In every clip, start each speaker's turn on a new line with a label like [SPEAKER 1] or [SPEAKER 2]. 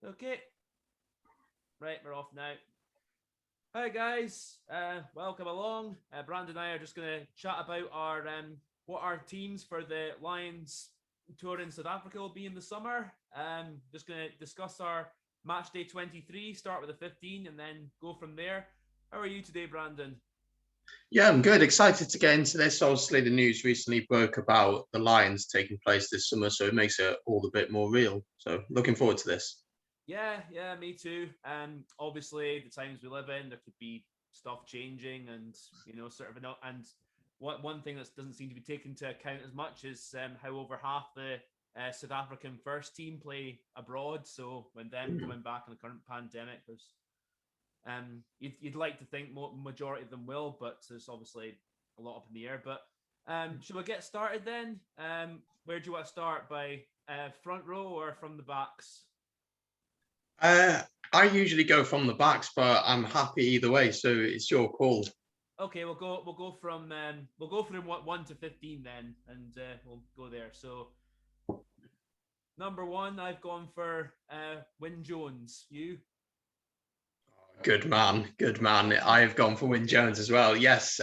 [SPEAKER 1] Okay, right, we're off now. Hi guys, welcome along. Brandon and I are just going to chat about our what our teams for the Lions tour in South Africa will be in the summer. Just going to discuss our match day 23, start with the 15, and then go from there. How are you today, Brandon?
[SPEAKER 2] Yeah, I'm good. Excited to get into this. Obviously, the news recently broke about the Lions taking place this summer, so it makes it all a bit more real. So, looking forward to this.
[SPEAKER 1] Yeah, me too. Obviously, the times we live in, there could be stuff changing, and sort of and one thing that doesn't seem to be taken into account as much is how over half the South African first team play abroad. So when them coming back in the current pandemic, there's you'd like to think majority of them will, but there's obviously a lot up in the air. But should we get started then? Where do you want to start? By front row or from the backs?
[SPEAKER 2] I usually go from the backs, but I'm happy either way. So it's your call.
[SPEAKER 1] Okay, we'll go from 1 to 15 then, and we'll go there. So number one, I've gone for Wynn Jones. You?
[SPEAKER 2] Good man, good man. I've gone for Wynn Jones as well. Yes,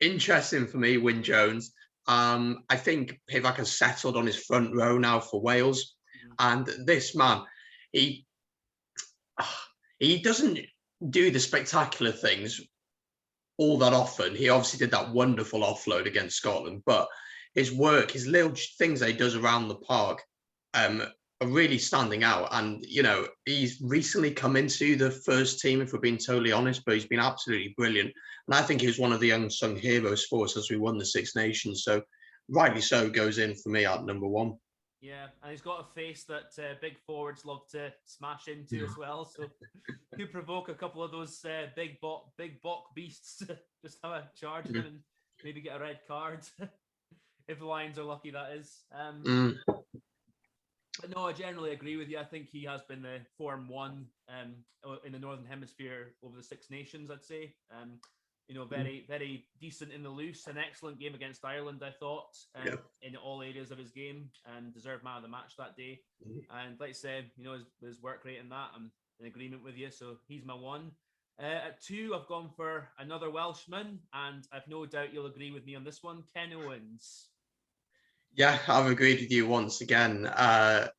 [SPEAKER 2] interesting for me, Wynn Jones. I think Pivac has settled on his front row now for Wales, and this man, he he doesn't do the spectacular things all that often. He obviously did that wonderful offload against Scotland, but his work, his little things that he does around the park, are really standing out. And he's recently come into the first team, if we're being totally honest, but he's been absolutely brilliant. And I think he was one of the unsung heroes for us as we won the Six Nations. So rightly so, goes in for me at number one.
[SPEAKER 1] Yeah, and he's got a face that big forwards love to smash into as well. So could provoke a couple of those big bok beasts to just have a charge at him and maybe get a red card if the Lions are lucky. That is. But no, I generally agree with you. I think he has been the form one in the Northern Hemisphere over the Six Nations, I'd say. Very decent in the loose. An excellent game against Ireland, I thought, in all areas of his game, and deserved man of the match that day. And like I said, his work rate in that, I'm in agreement with you. So he's my one. At two, I've gone for another Welshman, and I've no doubt you'll agree with me on this one, Ken Owens.
[SPEAKER 2] Yeah, I've agreed with you once again. I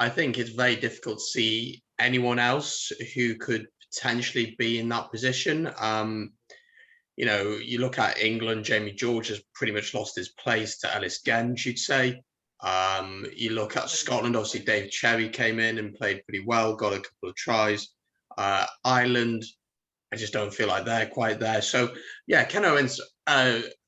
[SPEAKER 2] think it's very difficult to see anyone else who could potentially be in that position. You look at England, Jamie George has pretty much lost his place to Ellis Genge, you'd say. You look at Scotland, obviously Dave Cherry came in and played pretty well, got a couple of tries. Ireland, I just don't feel like they're quite there. So, yeah, Ken Owens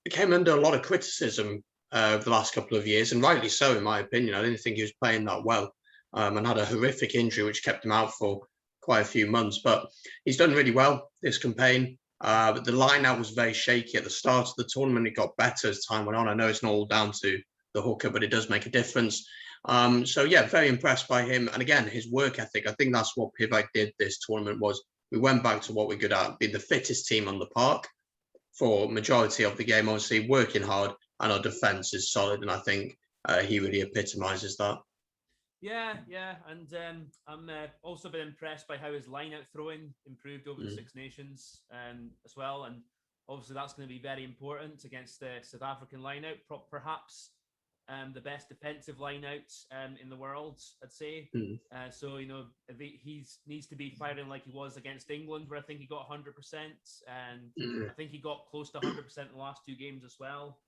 [SPEAKER 2] came under a lot of criticism over the last couple of years, and rightly so, in my opinion. I didn't think he was playing that well, and had a horrific injury which kept him out for quite a few months. But he's done really well this campaign. But the line-out was very shaky at the start of the tournament. It got better as time went on. I know it's not all down to the hooker, but it does make a difference. So yeah, very impressed by him. And again, his work ethic. I think that's what Pivac did this tournament was we went back to what we're good at, being the fittest team on the park for majority of the game, obviously working hard, and our defence is solid. And I think he really epitomises that.
[SPEAKER 1] Yeah, and I'm also been impressed by how his line-out throwing improved over the Six Nations as well, and obviously that's going to be very important against the South African line-out, perhaps the best defensive line-out in the world, I'd say. So he needs to be firing like he was against England, where I think he got 100%, and I think he got close to 100% in the last two games as well.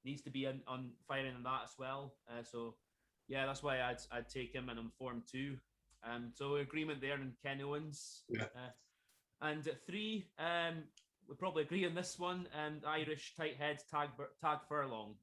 [SPEAKER 1] Needs to be on firing on that as well. So. Yeah, that's why I'd take him, and I'm form two. So agreement there on Ken Owens.
[SPEAKER 2] Yeah.
[SPEAKER 1] And at three, we probably agree on this one. Irish tight heads Tag Furlong.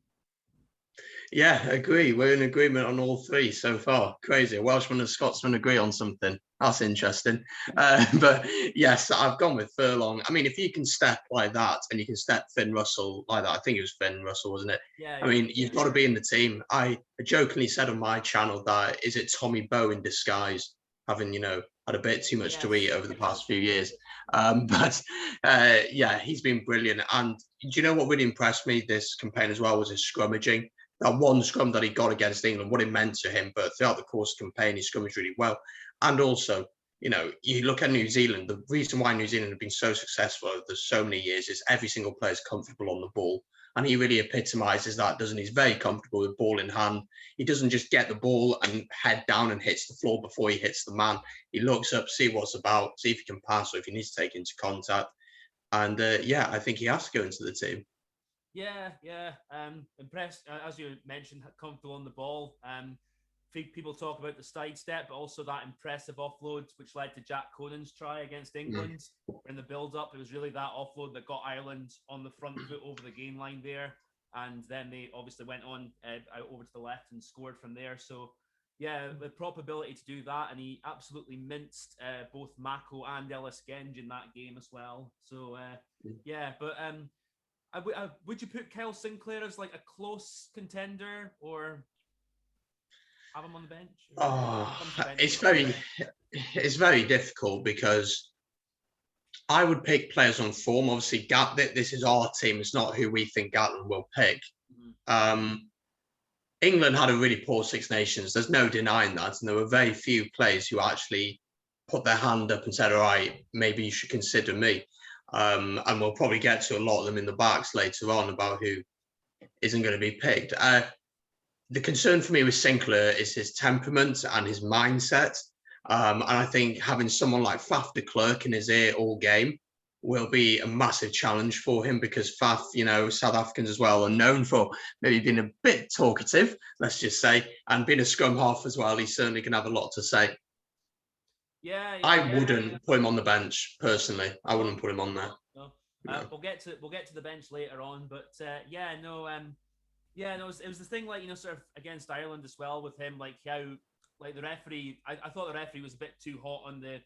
[SPEAKER 2] Yeah, agree. We're in agreement on all three so far. Crazy. A Welshman and a Scotsman agree on something. That's interesting. But yes, I've gone with Furlong. I mean, if you can step like that and you can step Finn Russell like that, I think it was Finn Russell, wasn't it?
[SPEAKER 1] Yeah.
[SPEAKER 2] I mean, you've got to be in the team. I jokingly said on my channel that is it Tommy Bowe in disguise, having, had a bit too much to eat over the past few years. But yeah, he's been brilliant. And do you know what really impressed me this campaign as well was his scrummaging. that one scrum that he got against England, what it meant to him. But throughout the course of the campaign, he scrummaged really well. And also, you know, you look at New Zealand, the reason why New Zealand have been so successful over so many years is every single player is comfortable on the ball. And he really epitomises that, doesn't he? He's very comfortable with ball in hand. He doesn't just get the ball and head down and hits the floor before he hits the man. He looks up, see what's about, see if he can pass or if he needs to take into contact. And yeah, I think he has to go into the team.
[SPEAKER 1] Yeah. Impressed, as you mentioned, comfortable on the ball. People talk about the sidestep, but also that impressive offload, which led to Jack Conan's try against England. In the build-up, it was really that offload that got Ireland on the front foot over the gain line there. And then they obviously went on over to the left and scored from there. So, yeah, the proper ability to do that. And he absolutely minced both Mako and Ellis Genge in that game as well. So, yeah, but would you put Kyle Sinclair as like a close contender or have him on the bench?
[SPEAKER 2] It's very difficult because I would pick players on form. Obviously, this is our team. It's not who we think Gatland will pick. England had a really poor Six Nations. There's no denying that. And there were very few players who actually put their hand up and said, all right, maybe you should consider me. And we'll probably get to a lot of them in the backs later on about who isn't going to be picked. The concern for me with Sinclair is his temperament and his mindset. And I think having someone like Faf de Klerk in his ear all game will be a massive challenge for him because Faf, you know, South Africans as well are known for maybe being a bit talkative, let's just say, and being a scrum half as well. He certainly can have a lot to say. I wouldn't put him on the bench personally. I wouldn't put him on there.
[SPEAKER 1] No. We'll get to the bench later on, but it was the thing, like, you know, sort of against Ireland as well with him, like how, like the referee, I thought the referee was a bit too hot on the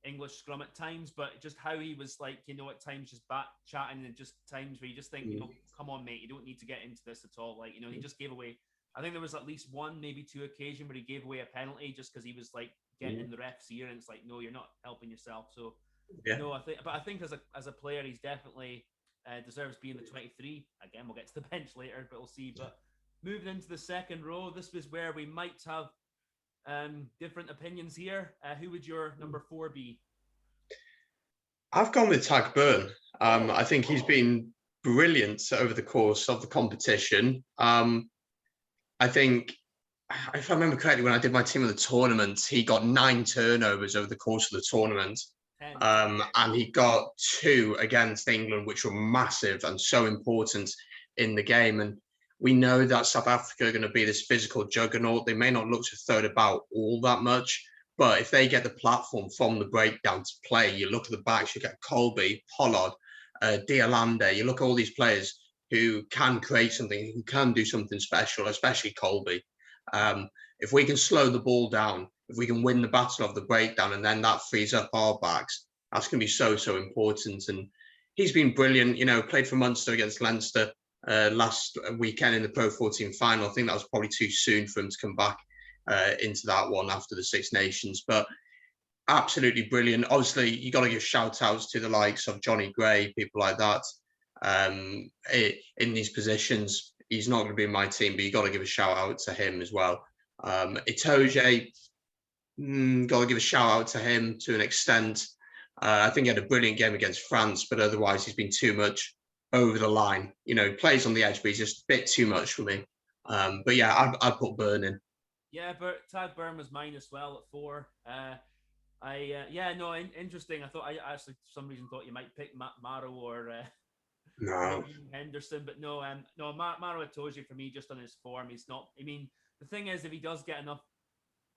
[SPEAKER 1] English scrum at times, but just how he was, like, you know, at times just back chatting and just times where you just think, you know, come on, mate, you don't need to get into this at all. Like, you know, he just gave away, I think there was at least one, maybe two occasions where he gave away a penalty just because he was like getting in the ref's ear, and it's like, no, you're not helping yourself. So, no, I think as a player, he's definitely deserves being the 23. Again, we'll get to the bench later, but we'll see. But moving into the second row, this was where we might have different opinions here. Who would your number 4 be?
[SPEAKER 2] I've gone with Tag Byrne. I think he's been brilliant over the course of the competition. I think, if I remember correctly, when I did my team of the tournament, he got 9 turnovers over the course of the tournament. And he got 2 against England, which were massive and so important in the game. And we know that South Africa are going to be this physical juggernaut. They may not look to throw it about all that much, but if they get the platform from the breakdown to play, you look at the backs, you get Colby, Pollard, Dialande, you look at all these players who can create something, who can do something special, especially Colby. If we can slow the ball down, if we can win the battle of the breakdown, and then that frees up our backs, that's going to be so important. And he's been brilliant, you know, played for Munster against Leinster last weekend in the Pro 14 final. I think that was probably too soon for him to come back into that one after the Six Nations, but absolutely brilliant. Obviously, you got to give shout outs to the likes of Johnny Gray, people like that. In these positions, he's not going to be in my team, but you got to give a shout out to him as well. Itoje, got to give a shout out to him to an extent. I think he had a brilliant game against France, but otherwise he's been too much over the line. You know, plays on the edge, but he's just a bit too much for me. But yeah, I'd put Byrne in.
[SPEAKER 1] Yeah, but Tag Byrne was mine as well at 4. Interesting. I actually for some reason thought you might pick Maro or
[SPEAKER 2] no
[SPEAKER 1] Henderson, but no, Maro Itoje for me, just on his form, he's not. I mean, the thing is, if he does get enough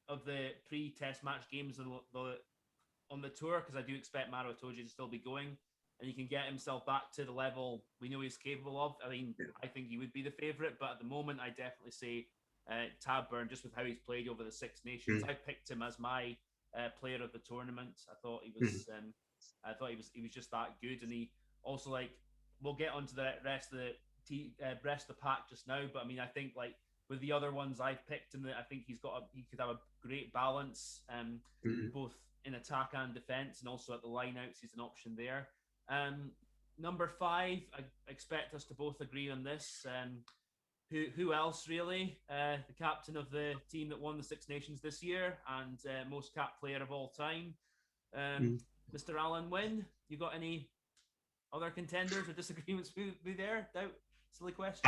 [SPEAKER 1] of the pre-test match games on the tour, because I do expect Maro Itoje to still be going, and he can get himself back to the level we know he's capable of. I mean, I think he would be the favourite, but at the moment, I definitely say Tab Byrne, just with how he's played over the Six Nations. I picked him as my player of the tournament. I thought he was. He was just that good, and he also, like, we'll get onto the rest of the pack just now. But I mean, I think, like, with the other ones I've picked him, I think he could have a great balance, both in attack and defense, and also at the lineouts, he's an option there. Number 5, I expect us to both agree on this. who else really? The captain of the team that won the Six Nations this year and most capped player of all time, Mr. Alan Wynn. You got any other contenders or disagreements with me there? Doubt. Silly question.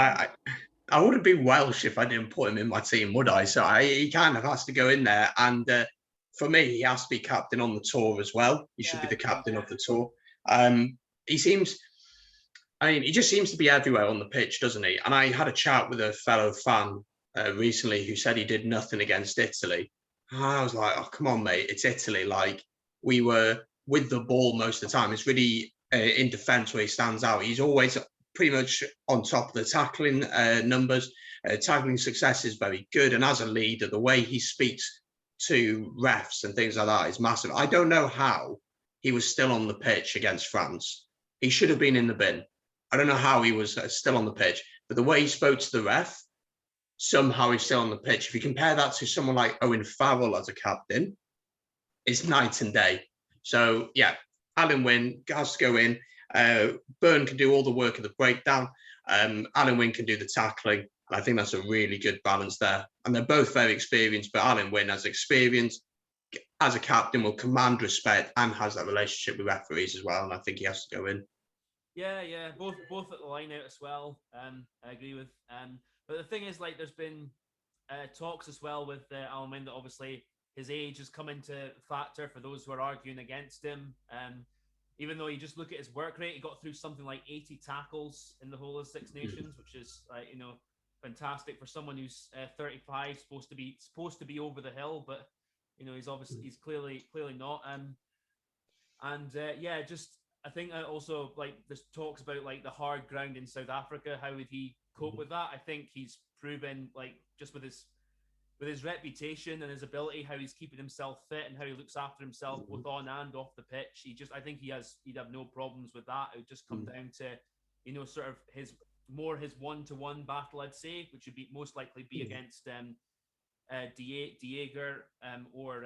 [SPEAKER 2] I wouldn't be Welsh if I didn't put him in my team, would I? So he kind of has to go in there. And for me, he has to be captain on the tour as well. He should be the captain of the tour. He just seems to be everywhere on the pitch, doesn't he? And I had a chat with a fellow fan recently who said he did nothing against Italy. And I was like, oh, come on, mate, it's Italy. Like, we were with the ball most of the time. It's really in defence where he stands out. He's always pretty much on top of the tackling numbers. Tackling success is very good. And as a leader, the way he speaks to refs and things like that is massive. I don't know how he was still on the pitch against France. He should have been in the bin. I don't know how he was still on the pitch, but the way he spoke to the ref, somehow he's still on the pitch. If you compare that to someone like Owen Farrell as a captain, it's night and day. So, yeah, Alan Wynn has to go in. Byrne can do all the work of the breakdown. Alan Wynn can do the tackling. And I think that's a really good balance there. And they're both very experienced, but Alan Wynn has experience as a captain, will command respect and has that relationship with referees as well. And I think he has to go in.
[SPEAKER 1] Yeah, both at the line out as well. I agree with. But the thing is, like, there's been talks as well with Alan Wynn that obviously his age has come into factor for those who are arguing against him. Even though you just look at his work rate, he got through something like 80 tackles in the whole of Six Nations, which is fantastic for someone who's 35, supposed to be over the hill, but he's clearly not. I think also, like, there's talks about like the hard ground in South Africa. How would he cope with that? I think he's proven, like, just with his reputation and his ability, how he's keeping himself fit and how he looks after himself both on and off the pitch. I think he'd have no problems with that. It would just come down to, sort of his one-to-one battle, I'd say, which would be most likely be against Dieger or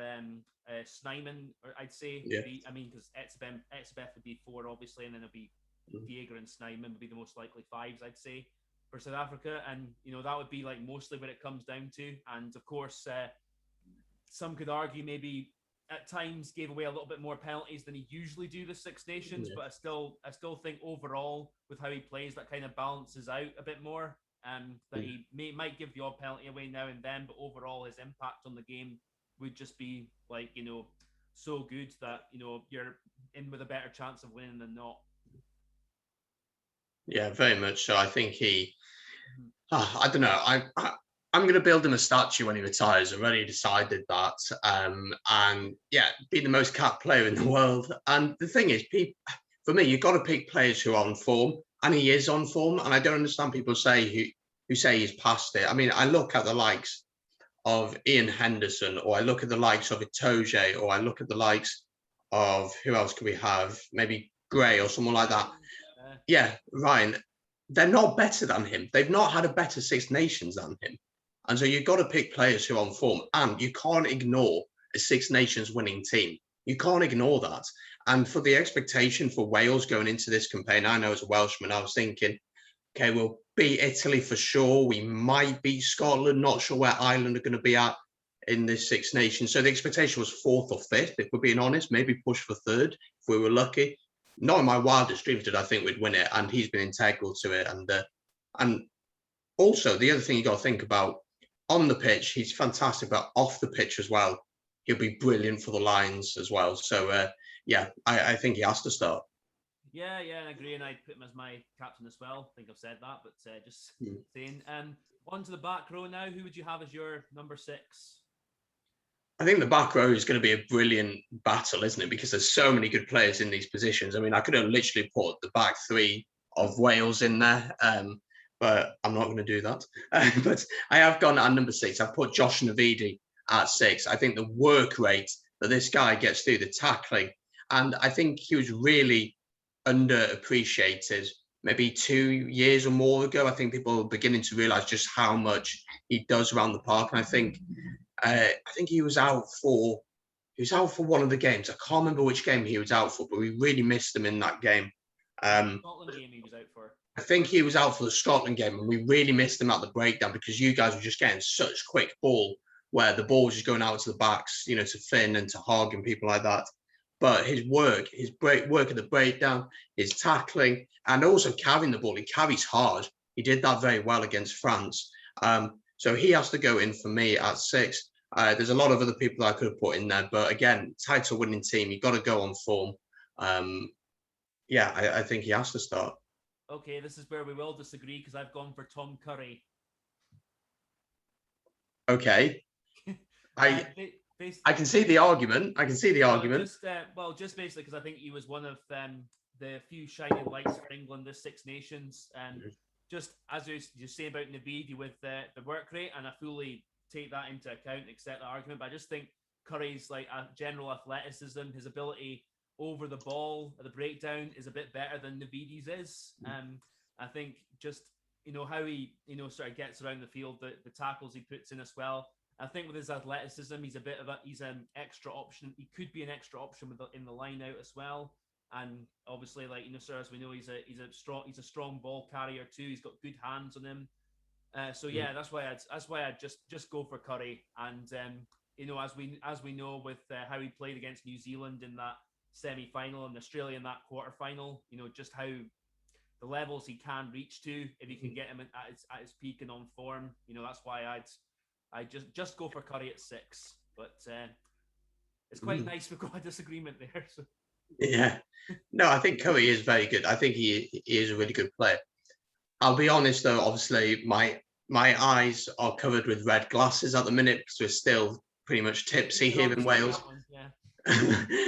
[SPEAKER 1] Snyman, or I'd say.
[SPEAKER 2] Yeah.
[SPEAKER 1] Because Etzebeth would be 4, obviously, and then it'd be Dieger and Snyman would be the most likely 5s, I'd say, for South Africa. And, that would be, like, mostly what it comes down to. And, of course, some could argue maybe at times gave away a little bit more penalties than he usually do the Six Nations, but I still think overall, with how he plays, that kind of balances out a bit more. That he might give the odd penalty away now and then, but overall his impact on the game would just be, like, so good that you're in with a better chance of winning than not.
[SPEAKER 2] Yeah, very much so. I think I don't know. I'm going to build him a statue when he retires. I've already decided that. And yeah, be the most capped player in the world. And the thing is, for me, you've got to pick players who are on form, and he is on form. And I don't understand people who say he's past it. I mean, I look at the likes of Ian Henderson, or I look at the likes of Itoje, or I look at the likes of, who else could we have? Maybe Gray or someone like that. Yeah, Ryan. They're not better than him. They've not had a better Six Nations than him. And so you've got to pick players who are on form, and you can't ignore a Six Nations winning team. You can't ignore that. And for the expectation for Wales going into this campaign, I know as a Welshman, I was thinking, okay, we'll beat Italy for sure. We might beat Scotland. Not sure where Ireland are going to be at in this Six Nations. So the expectation was 4th or 5th, if we're being honest, maybe push for 3rd if we were lucky. Not in my wildest dreams did I think we'd win it, and he's been integral to it. And also the other thing you got to think about, on the pitch, he's fantastic, but off the pitch as well, he'll be brilliant for the Lions as well. So I think he has to start.
[SPEAKER 1] Yeah, I agree, and I'd put him as my captain as well. I think I've said that, but just saying. On to the back row now. Who would you have as your number 6?
[SPEAKER 2] I think the back row is going to be a brilliant battle, isn't it? Because there's so many good players in these positions. I mean, I could have literally put the back 3 of Wales in there, but I'm not going to do that. But I have gone at number 6. I've put Josh Navidi at 6. I think the work rate that this guy gets through, the tackling, and I think he was really underappreciated maybe 2 years or more ago. I think people are beginning to realize just how much he does around the park. And I think he was out for one of the games. I can't remember which game he was out for, but we really missed him in that game.
[SPEAKER 1] Scotland game he was out for.
[SPEAKER 2] I think he was out for the Scotland game, and we really missed him at the breakdown because you guys were just getting such quick ball where the ball was just going out to the backs, to Finn and to Hogg and people like that. But his work at the breakdown, his tackling, and also carrying the ball. He carries hard. He did that very well against France. So he has to go in for me at 6. There's a lot of other people I could have put in there, but again, title-winning team, you've got to go on form. I think he has to start.
[SPEAKER 1] Okay, this is where we will disagree because I've gone for Tom Curry.
[SPEAKER 2] Okay. I can see the argument.
[SPEAKER 1] Just basically because I think he was one of the few shining lights for England this Six Nations. And just as you say about Navidi with the work rate, and I fully take that into account, accept the argument, but I just think Curry's like a general athleticism, his ability over the ball at the breakdown is a bit better than Navidi's is. I think just how he sort of gets around the field, the tackles he puts in as well. I think with his athleticism, he's an extra option. He could be an extra option in the line out as well. And obviously, as we know, he's a strong ball carrier too. He's got good hands on him. That's why I'd just go for Curry. And as we know with how he played against New Zealand in that semi-final and Australia in that quarter-final, just how the levels he can reach to if you can get him at his peak and on form. That's why I'd just go for Curry at 6. But it's quite nice we've got a disagreement there. So.
[SPEAKER 2] Yeah. No, I think Curry is very good. I think he is a really good player. I'll be honest though, obviously my eyes are covered with red glasses at the minute because we're still pretty much tipsy here in Wales.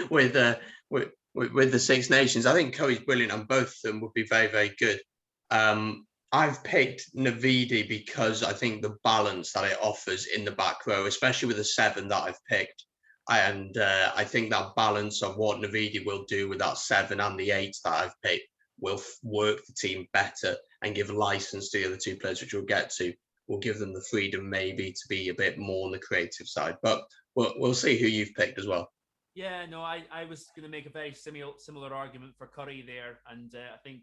[SPEAKER 2] with the Six Nations. I think Curry's brilliant and both of them would be very, very good. I've picked Navidi because I think the balance that it offers in the back row, especially with the 7 that I've picked, and I think that balance of what Navidi will do with that 7 and the 8 that I've picked will work the team better and give license to the other 2 players, which we'll get to. Will give them the freedom maybe to be a bit more on the creative side. But we'll see who you've picked as well.
[SPEAKER 1] Yeah, no, I was going to make a very similar argument for Curry there. And I think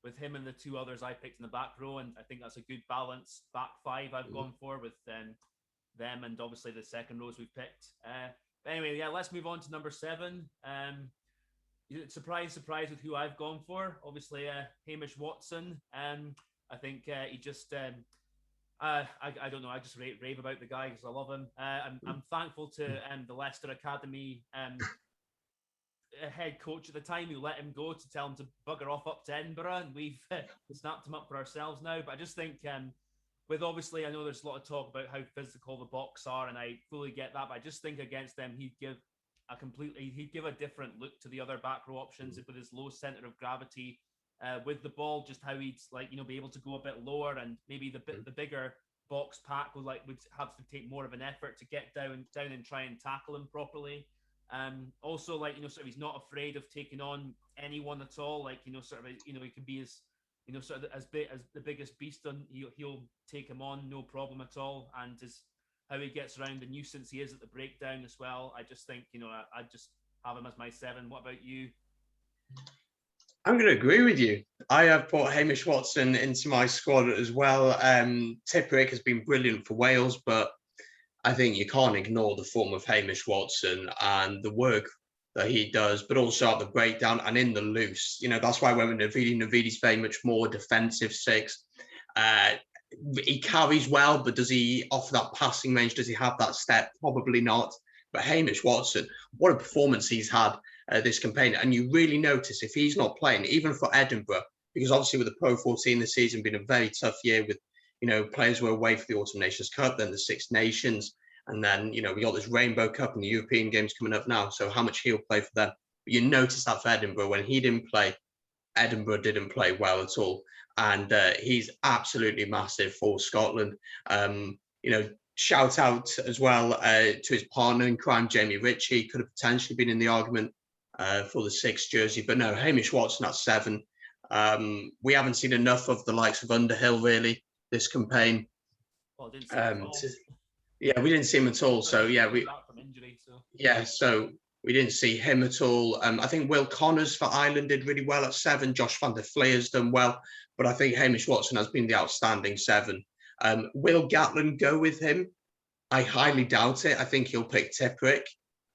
[SPEAKER 1] with him and the 2 others I picked in the back row, and I think that's a good balance. Back 5 I've gone for with them and obviously the second rows we've picked. But anyway, let's move on to number 7. Surprise with who I've gone for. Obviously, Hamish Watson. I think he just... I don't know. I just rave about the guy because I love him. I'm thankful to the Leicester Academy head coach at the time who let him go to tell him to bugger off up to Edinburgh, and we've snapped him up for ourselves now. But I just think with obviously I know there's a lot of talk about how physical the Boks are, and I fully get that. But I just think against them he'd give a different look to the other back row options with his low center of gravity. With the ball, just how he'd be able to go a bit lower, and maybe the bigger Boks pack would have to take more of an effort to get down and try and tackle him properly. Also, he's not afraid of taking on anyone at all. He can be as big as the biggest beast, and he'll take him on no problem at all. And how he gets around, the nuisance he is at the breakdown as well. I just think I just have him as my 7. What about you?
[SPEAKER 2] I'm going to agree with you. I have put Hamish Watson into my squad as well. Tipuric has been brilliant for Wales, but I think you can't ignore the form of Hamish Watson and the work that he does, but also at the breakdown and in the loose. That's why I went with Navidi. Navidi's very much more defensive 6. He carries well, but does he offer that passing range? Does he have that step? Probably not. But Hamish Watson, what a performance he's had this campaign. And you really notice if he's not playing, even for Edinburgh, because obviously with the Pro 14 this season been a very tough year with, players were away for the Autumn Nations Cup, then the Six Nations, and then, we got this Rainbow Cup and the European Games coming up now. So how much he'll play for them. But you notice that for Edinburgh, when he didn't play, Edinburgh didn't play well at all. And he's absolutely massive for Scotland. Shout out as well to his partner in crime, Jamie Ritchie, could have potentially been in the argument for the 6 jersey, but no, Hamish Watson at 7. We haven't seen enough of the likes of Underhill really this campaign.
[SPEAKER 1] Well, we
[SPEAKER 2] didn't see him at all. So yeah,
[SPEAKER 1] from injury,
[SPEAKER 2] so We didn't see him at all. I think Will Connors for Ireland did really well at 7. Josh van der Fleer's done well, but I think Hamish Watson has been the outstanding 7. Will Gatlin go with him? I highly doubt it. I think he'll pick Tipuric.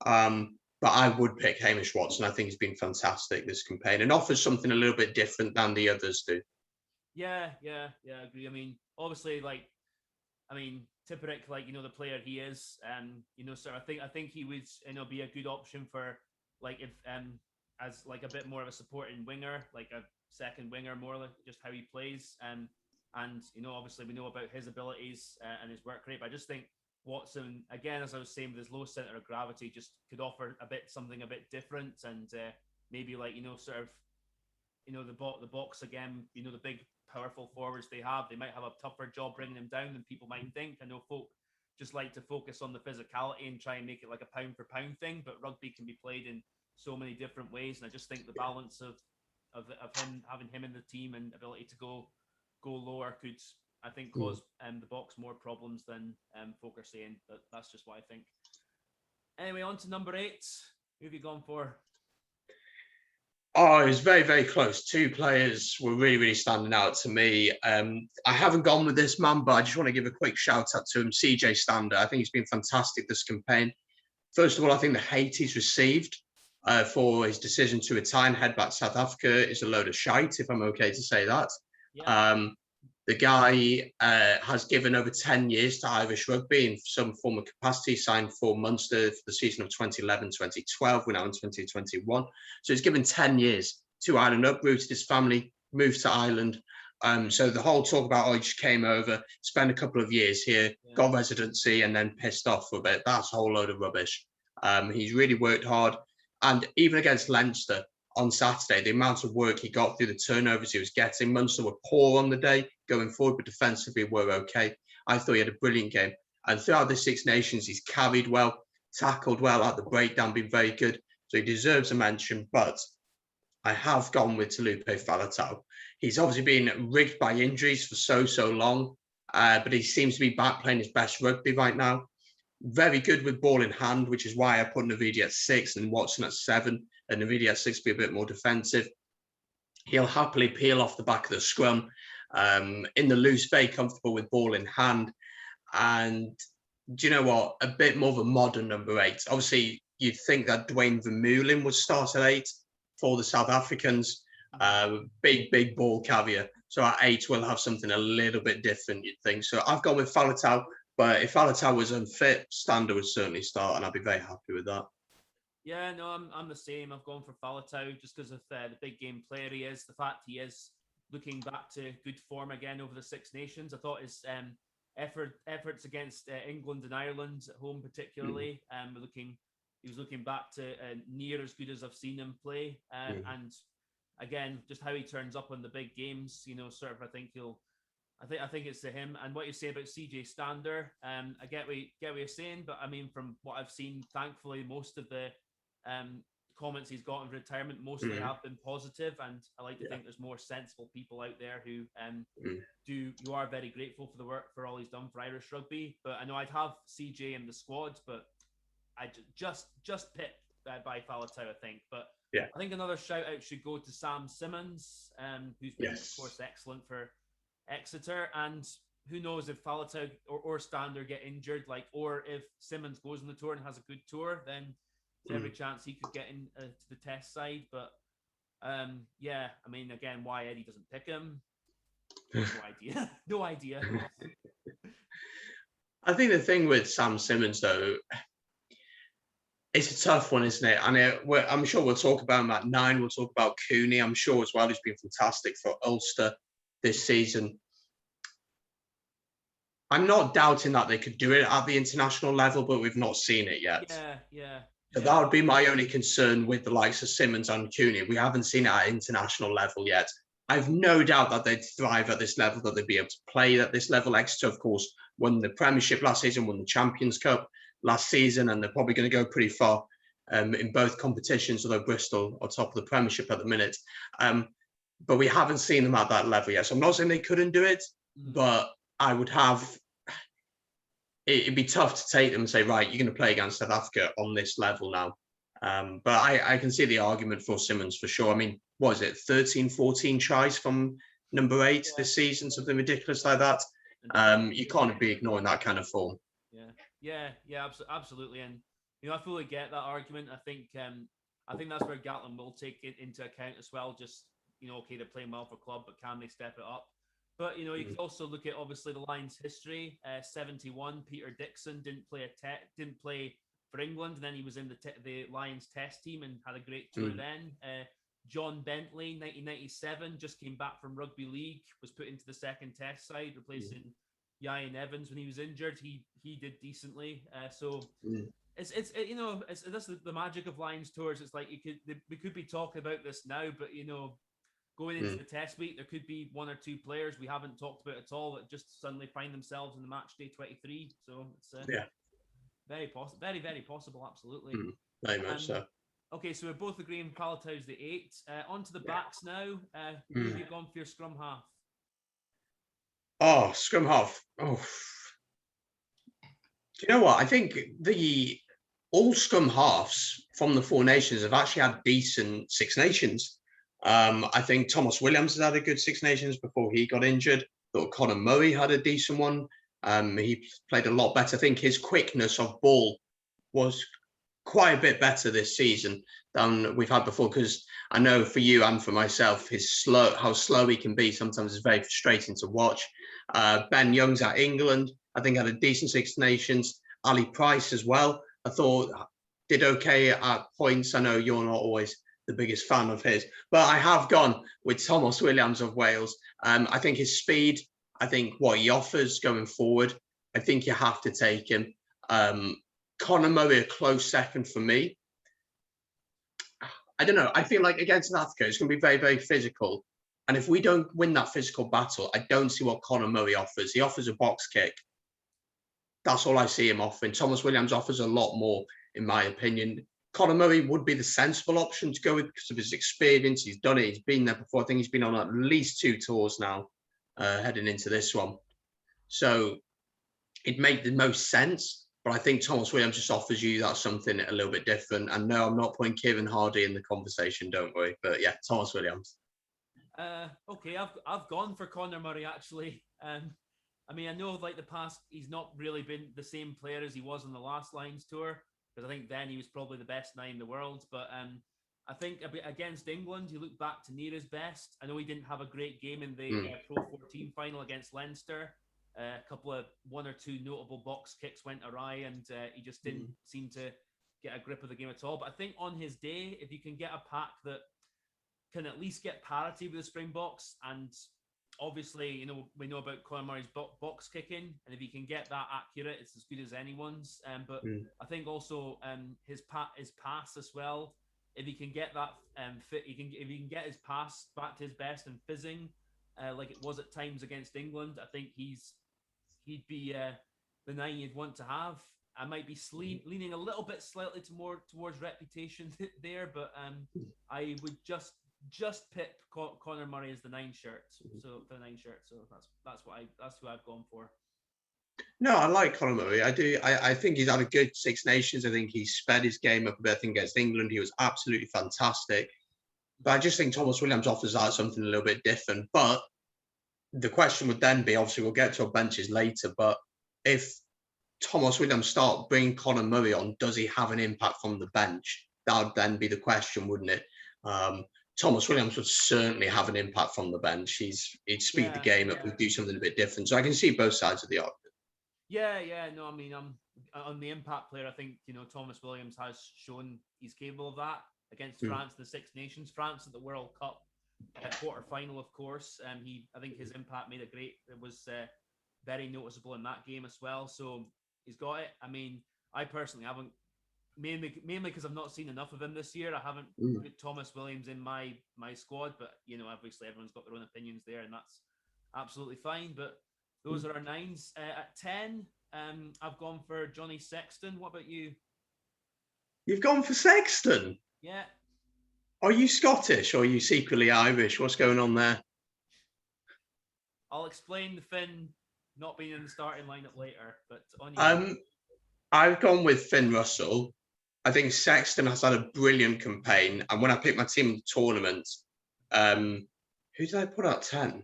[SPEAKER 2] But I would pick Hamish Watson. I think he's been fantastic this campaign and offers something a little bit different than the others do.
[SPEAKER 1] Yeah, I agree. I mean, obviously, Tipuric, the player he is, so I think he would, be a good option for, if as a bit more of a supporting winger, like a second winger, more like just how he plays, and obviously we know about his abilities and his work rate. But I just think Watson, again, as I was saying, with his low center of gravity, just could offer something a bit different, and maybe the box again, the big powerful forwards they might have a tougher job bringing them down than people might think. I know folk just like to focus on the physicality and try and make it like a pound for pound thing, but rugby can be played in so many different ways, and I just think the balance of him, having him in the team and ability to go lower could, I think, cause the box more problems than folk are saying. But that's just what I think. Anyway, on to number 8. Who have you gone for?
[SPEAKER 2] Oh, it was very, very close. 2 players were really, really standing out to me. I haven't gone with this man, but I just want to give a quick shout out to him, CJ Stander. I think he's been fantastic this campaign. First of all, I think the hate he's received for his decision to retire and head back to South Africa is a load of shite, if I'm okay to say that. Yeah. The guy has given over 10 years to Irish rugby in some form of capacity, signed for Munster for the season of 2011-2012. We're now in 2021. So he's given 10 years to Ireland, uprooted his family, moved to Ireland. So the whole talk about, he just came over, spent a couple of years here, got residency, and then pissed off for a bit. That's a whole load of rubbish. He's really worked hard. And even against Leinster on Saturday, the amount of work he got through the turnovers he was getting, Munster were poor on the day going forward, but defensively were okay. I thought he had a brilliant game. And throughout the Six Nations, he's carried well, tackled well at the breakdown, been very good. So he deserves a mention, but I have gone with Taulupe Faletau. He's obviously been rigged by injuries for so long, but he seems to be back playing his best rugby right now. Very good with ball in hand, which is why I put Navidi at 6 and Watson at 7, and Navidi at 6 be a bit more defensive. He'll happily peel off the back of the scrum, in the loose, very comfortable with ball in hand. And do you know what? A bit more of a modern number 8. Obviously, you'd think that Dwayne Vermeulen would start at 8 for the South Africans. Big ball carrier. So at 8, we'll have something a little bit different, you'd think. So I've gone with Faletau. But if Faletau was unfit, Stander would certainly start, and I'd be very happy with that.
[SPEAKER 1] Yeah, no, I'm the same. I've gone for Faletau just because of the big game player he is. The fact he is looking back to good form again over the Six Nations. I thought his efforts against England and Ireland at home particularly, he was looking back to near as good as I've seen him play. And again, just how he turns up on the big games, I think it's to him. And what you say about CJ Stander, I get what you're saying, but I mean, from what I've seen, thankfully, most of the comments he's got in retirement mostly have been positive, and I like to think there's more sensible people out there who you are very grateful for the work for all he's done for Irish rugby. But I know I'd have CJ in the squad, but I just picked by Faletau, I think. But I think another shout out should go to Sam Simmons, who's been of course excellent for Exeter, and who knows if Faletau or Stander get injured, or if Simmons goes on the tour and has a good tour, then there's every chance he could get in to the test side. But I mean, again, why Eddie doesn't pick him, no idea.
[SPEAKER 2] I think the thing with Sam Simmons, though, it's a tough one, isn't it? And I'm sure we'll talk about him at 9. We'll talk about Cooney, I'm sure, as well, who's been fantastic for Ulster this season. I'm not doubting that they could do it at the international level, but we've not seen it yet. So that would be my only concern with the likes of Simmons and Cooney. We haven't seen it at international level yet. I've no doubt that they'd thrive at this level, that they'd be able to play at this level. Exeter, of course, won the Premiership last season, won the Champions Cup last season, and they're probably going to go pretty far in both competitions, although Bristol are top of the Premiership at the minute. But we haven't seen them at that level yet. So I'm not saying they couldn't do it, but I would have... It'd be tough to take them and say, right, you're going to play against South Africa on this level now. But I can see the argument for Simmons for sure. I mean, what is it, 13, 14 tries from number 8 this season, something ridiculous like that. You can't be ignoring that kind of form.
[SPEAKER 1] Yeah, absolutely. And I fully get that argument. I think that's where Gatland will take it into account as well. Just okay, they're playing well for club, but can they step it up? But you could also look at obviously the Lions' history. 71, Peter Dixon didn't play for England, and then he was in the Lions Test team and had a great tour then. John Bentley, 1997, just came back from rugby league, was put into the second Test side, replacing Ian Evans when he was injured. He did decently. It's that's the magic of Lions tours. It's like we could be talking about this now, but going into the test week, there could be one or two players we haven't talked about at all that just suddenly find themselves in the match day 23. So it's very possible, very possible, absolutely.
[SPEAKER 2] Very much so.
[SPEAKER 1] Okay, so we're both agreeing Palatau's the 8. On to the backs now. Who have you gone for your scrum half?
[SPEAKER 2] Oh, scrum half. Oh, do you know what? I think all scrum halves from the Four Nations have actually had decent Six Nations. I think Thomas Williams has had a good Six Nations before he got injured. Thought Conor Murray had a decent one. He played a lot better. I think his quickness of ball was quite a bit better this season than we've had before, because I know for you and for myself, how slow he can be sometimes is very frustrating to watch. Ben Young's at England, I think, had a decent Six Nations. Ali Price as well, I thought did okay at points. I know you're not always the biggest fan of his, but I have gone with Thomas Williams of Wales. I think his speed, I think what he offers going forward, I think you have to take him. Conor Murray, a close second for me. I don't know. I feel like against South Africa, it's going to be very, very physical. And if we don't win that physical battle, I don't see what Conor Murray offers. He offers a box kick. That's all I see him offering. Thomas Williams offers a lot more, in my opinion. Conor Murray would be the sensible option to go with because of his experience. He's done it. He's been there before. I think he's been on at least 2 tours now, heading into this one. So it made the most sense. But I think Thomas Williams just offers you that something a little bit different. And no, I'm not putting Kieran Hardy in the conversation, don't worry. But yeah, Thomas Williams.
[SPEAKER 1] Okay, I've gone for Conor Murray, actually. I mean, I know like the past, he's not really been the same player as he was on the last Lions tour, because I think then he was probably the best 9 in the world. But I think against England, he looked back to near his best. I know he didn't have a great game in the Pro 14 final against Leinster. A couple of 1 or 2 notable box kicks went awry, and he just didn't seem to get a grip of the game at all. But I think on his day, if you can get a pack that can at least get parity with the Springboks, and obviously, we know about Conor Murray's box kicking, and if he can get that accurate, it's as good as anyone's. But I think also his pass as well. If he can get that fit, if he can get his pass back to his best and fizzing, like it was at times against England, I think he'd be the 9 you'd want to have. I might be leaning a little bit slightly towards reputation there, but I would just pick Conor Murray as the 9 shirt. So for the 9 shirt, so that's who I've gone for.
[SPEAKER 2] No, I like Conor Murray. I do. I think he's had a good Six Nations. I think he's sped his game up a bit. I think against England, he was absolutely fantastic. But I just think Thomas Williams offers out something a little bit different. But the question would then be, obviously, we'll get to our benches later, but if Thomas Williams start bringing Conor Murray on, does he have an impact from the bench? That would then be the question, wouldn't it? Thomas Williams would certainly have an impact from the bench. He'd speed the game up, he'd do something a bit different. So I can see both sides of the argument.
[SPEAKER 1] Yeah. No, I mean, on the impact player, I think, Thomas Williams has shown he's capable of that against France in the Six Nations. France at the World Cup quarter-final, of course. I think his impact it was very noticeable in that game as well. So he's got it. I mean, I personally haven't, mainly because I've not seen enough of him this year. I haven't put Thomas Williams in my squad, but obviously everyone's got their own opinions there, and that's absolutely fine. But those are our 9s. At 10, I've gone for Johnny Sexton. What about you?
[SPEAKER 2] You've gone for Sexton?
[SPEAKER 1] Yeah.
[SPEAKER 2] Are you Scottish or are you secretly Irish? What's going on there?
[SPEAKER 1] I'll explain the Finn not being in the starting lineup later, but on you.
[SPEAKER 2] I've gone with Finn Russell. I think Sexton has had a brilliant campaign. And when I picked my team in the tournament, who did I put at 10?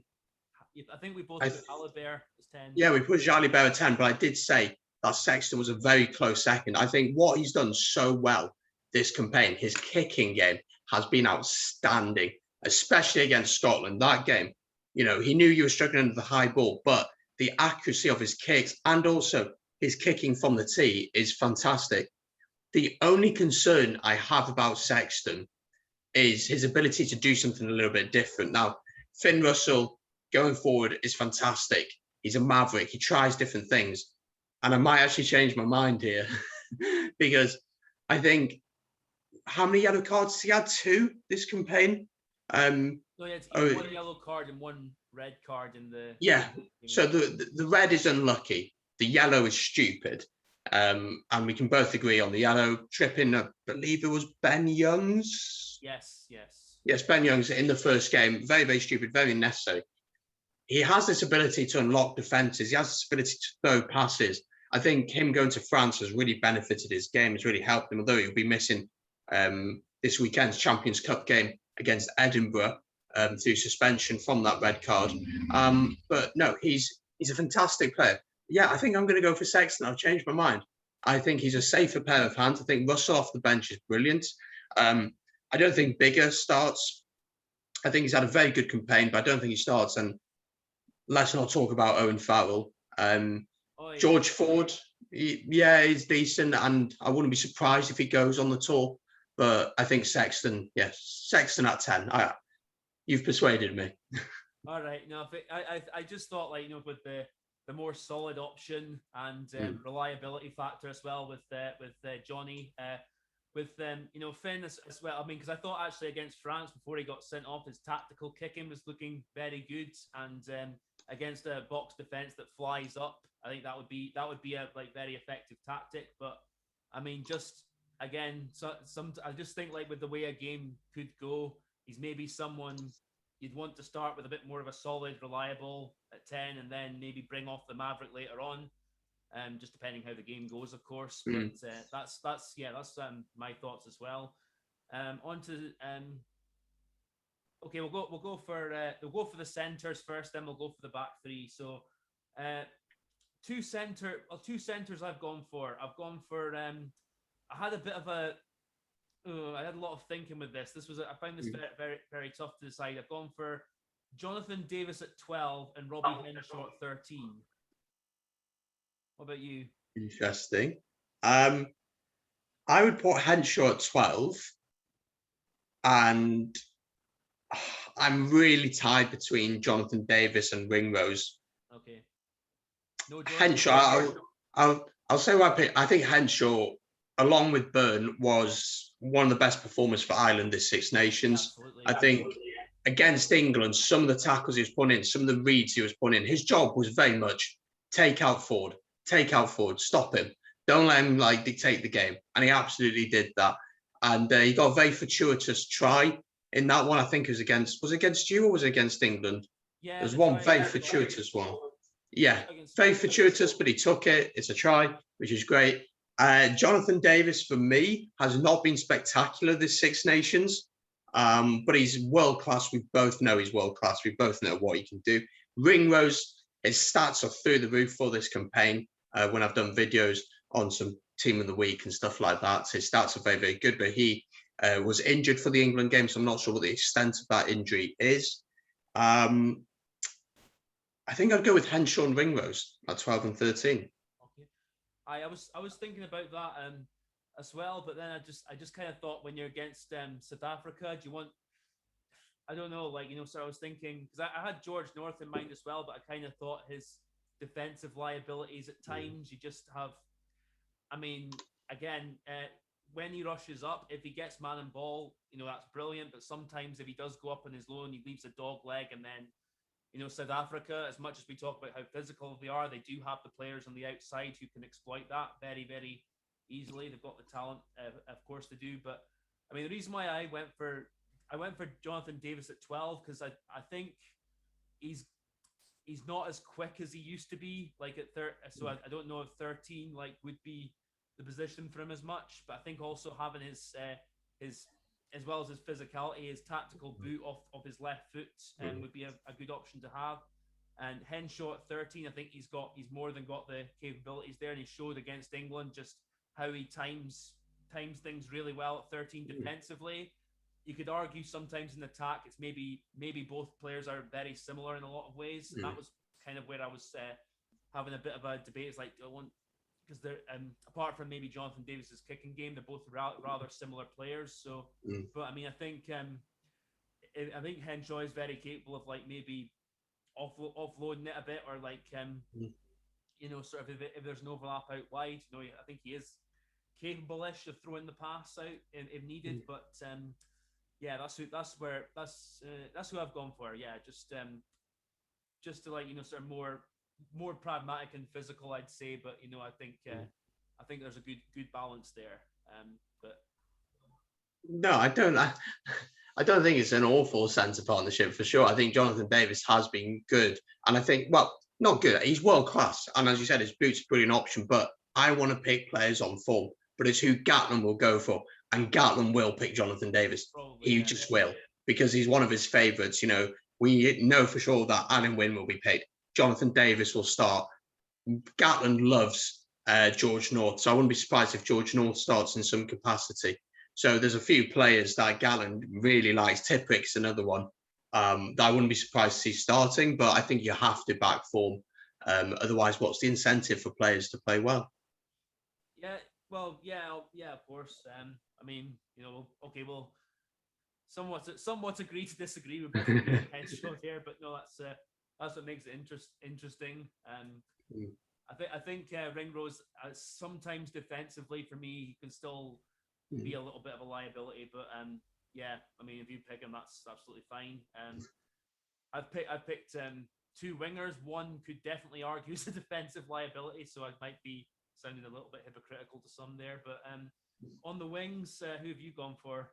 [SPEAKER 1] I think we both put Alibert as 10.
[SPEAKER 2] Yeah, we put Jalibert at 10, but I did say that Sexton was a very close second. I think what he's done so well this campaign, his kicking game has been outstanding, especially against Scotland. That game, he knew you were struggling under the high ball, but the accuracy of his kicks and also his kicking from the tee is fantastic. The only concern I have about Sexton is his ability to do something a little bit different. Now, Finn Russell going forward is fantastic. He's a maverick. He tries different things. And I might actually change my mind here because I think, how many yellow cards he had? 2 this campaign.
[SPEAKER 1] No, one yellow card and 1 red card in the.
[SPEAKER 2] Yeah. So the red is unlucky. The yellow is stupid. And we can both agree on the yellow. Tripping, I believe it was Ben Youngs.
[SPEAKER 1] Yes,
[SPEAKER 2] Ben Youngs in the first game. Very, very stupid, very necessary. He has this ability to unlock defenses. He has this ability to throw passes. I think him going to France has really benefited his game. Has really helped him, although he'll be missing this weekend's Champions Cup game against Edinburgh through suspension from that red card. But no, he's a fantastic player. Yeah, I think I'm going to go for Sexton. I've changed my mind. I think he's a safer pair of hands. I think Russell off the bench is brilliant. I don't think Biggar starts. I think he's had a very good campaign, but I don't think he starts. And let's not talk about Owen Farrell. George Ford, he's decent, and I wouldn't be surprised if he goes on the tour. But I think Sexton at 10. You've persuaded me.
[SPEAKER 1] All right. No, I just thought, with the more solid option and reliability factor as well with Johnny, with Finn as well. I mean, because I thought actually against France before he got sent off, his tactical kicking was looking very good, and against a box defense that flies up, I think that would be a very effective tactic. But I mean, just again, I just think with the way a game could go, he's maybe someone you'd want to start with a bit more of a solid, reliable at 10, and then maybe bring off the Maverick later on. Just depending how the game goes, of course. But that's my thoughts as well. Okay, we'll go for the centers first, then we'll go for the back 3. So, two centers I've gone for. I had a bit of a. I had a lot of thinking with this. I found this very, very, very tough to decide. I've gone for Jonathan Davis at 12 and Robbie Henshaw at 13. What about you?
[SPEAKER 2] Interesting. I would put Henshaw at 12, and I'm really tied between Jonathan Davis and Ringrose.
[SPEAKER 1] Okay.
[SPEAKER 2] No, Henshaw. I'll say what I pick. I think Henshaw, along with Byrne, was one of the best performers for Ireland this Six Nations.
[SPEAKER 1] Absolutely.
[SPEAKER 2] I think against England, some of the tackles he was putting in, some of the reads he was putting in, his job was very much take out forward, stop him. Don't let him dictate the game. And he absolutely did that. And he got a very fortuitous try in that one. I think it was against you or was it against England?
[SPEAKER 1] Yeah.
[SPEAKER 2] There was one very fortuitous one. Yeah, very fortuitous, but he took it. It's a try, which is great. Jonathan Davis, for me, has not been spectacular this Six Nations, but he's world class. We both know he's world class. We both know what he can do. Ringrose, his stats are through the roof for this campaign. When I've done videos on some team of the week and stuff like that, his stats are very, very good, but he was injured for the England game, so I'm not sure what the extent of that injury is. I think I'd go with Henshaw and Ringrose at 12 and 13.
[SPEAKER 1] Okay. I was thinking about that as well, but then I just kind of thought when you're against South Africa, do you want? I don't know, so I was thinking because I had George North in mind as well, but I kind of thought his defensive liabilities at times. You just have, I mean, again, when he rushes up, if he gets man and ball, that's brilliant. But sometimes if he does go up on his low and he leaves a dog leg, and then South Africa, as much as we talk about how physical they are, they do have the players on the outside who can exploit that very, very easily. They've got the talent, of course, to do. But I mean, the reason why I went for Jonathan Davis at 12 because I think he's not as quick as he used to be. At 13, so I don't know if 13 would be the position for him as much. But I think also having his as well as his physicality, his tactical boot off his left foot would be a good option to have. And Henshaw at 13, I think he's more than got the capabilities there, and he showed against England just how he times things really well at 13 defensively. You could argue sometimes in attack, it's maybe both players are very similar in a lot of ways. And that was kind of where I was having a bit of a debate. It's like, I want, because they're apart from maybe Jonathan Davis's kicking game, they're both rather similar players. So, but I mean, I think Henshaw is very capable of like maybe offloading it a bit, or like you know, sort of if there's an overlap out wide. You know, I think he is capable-ish of throwing the pass out if needed. But yeah, that's who I've gone for. Yeah, just to like, you know, sort of more pragmatic and physical, I'd say. But you know, I think there's a good balance there. But
[SPEAKER 2] no, I don't. I don't think it's an awful centre partnership for sure. I think Jonathan Davis has been good, and I think, well, not good. He's world class, and as you said, his boot's a brilliant option. But I want to pick players on form, but it's who Gatland will go for, and Gatland will pick Jonathan Davis. Probably, he just will, because he's one of his favourites. You know, we know for sure that Alan Wynn will be paid. Jonathan Davis will start. Gatland loves George North, so I wouldn't be surprised if George North starts in some capacity. So there's a few players that Gatland really likes. Tippick's another one that I wouldn't be surprised to see starting, but I think you have to back form. Otherwise, what's the incentive for players to play well?
[SPEAKER 1] Yeah, well, yeah, of course. I mean, you know, okay, well, somewhat agree to disagree with both Henshaw here, but no, that's what makes it interesting. I think Ringrose sometimes defensively for me he can still be a little bit of a liability, but yeah, I mean, if you pick him, that's absolutely fine. I've picked two wingers. One could definitely argue as a defensive liability, so I might be sounding a little bit hypocritical to some there. But on the wings, who have you gone for?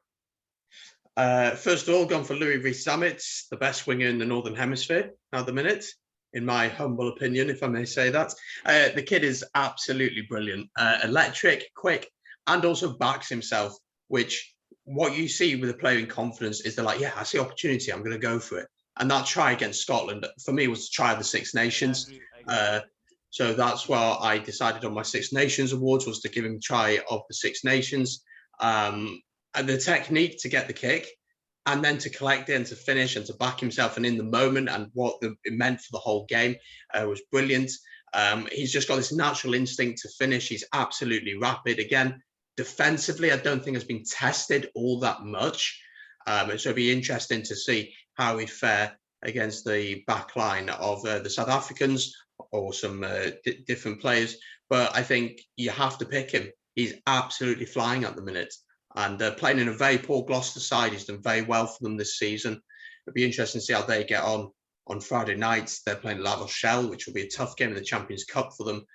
[SPEAKER 2] First of all, gone for Louis Rees-Zammit, the best winger in the Northern Hemisphere at the minute, in my humble opinion, if I may say that. The kid is absolutely brilliant, electric, quick, and also backs himself, which what you see with a player in confidence is they're like, yeah, I see opportunity, I'm going to go for it. And that try against Scotland, for me, was the try of the Six Nations. I agree. So that's why I decided on my Six Nations awards, was to give him a try of the Six Nations. And the technique to get the kick, and then to collect it and to finish and to back himself and in the moment, and what it meant for the whole game was brilliant. He's just got this natural instinct to finish. He's absolutely rapid. Again, defensively, I don't think has been tested all that much. So it'd be interesting to see how he'd fare against the back line of the South Africans or some different players. But I think you have to pick him. He's absolutely flying at the minute. And playing in a very poor Gloucester side. He's done very well for them this season. It'll be interesting to see how they get on Friday nights. They're playing La Rochelle, which will be a tough game in the Champions Cup for them.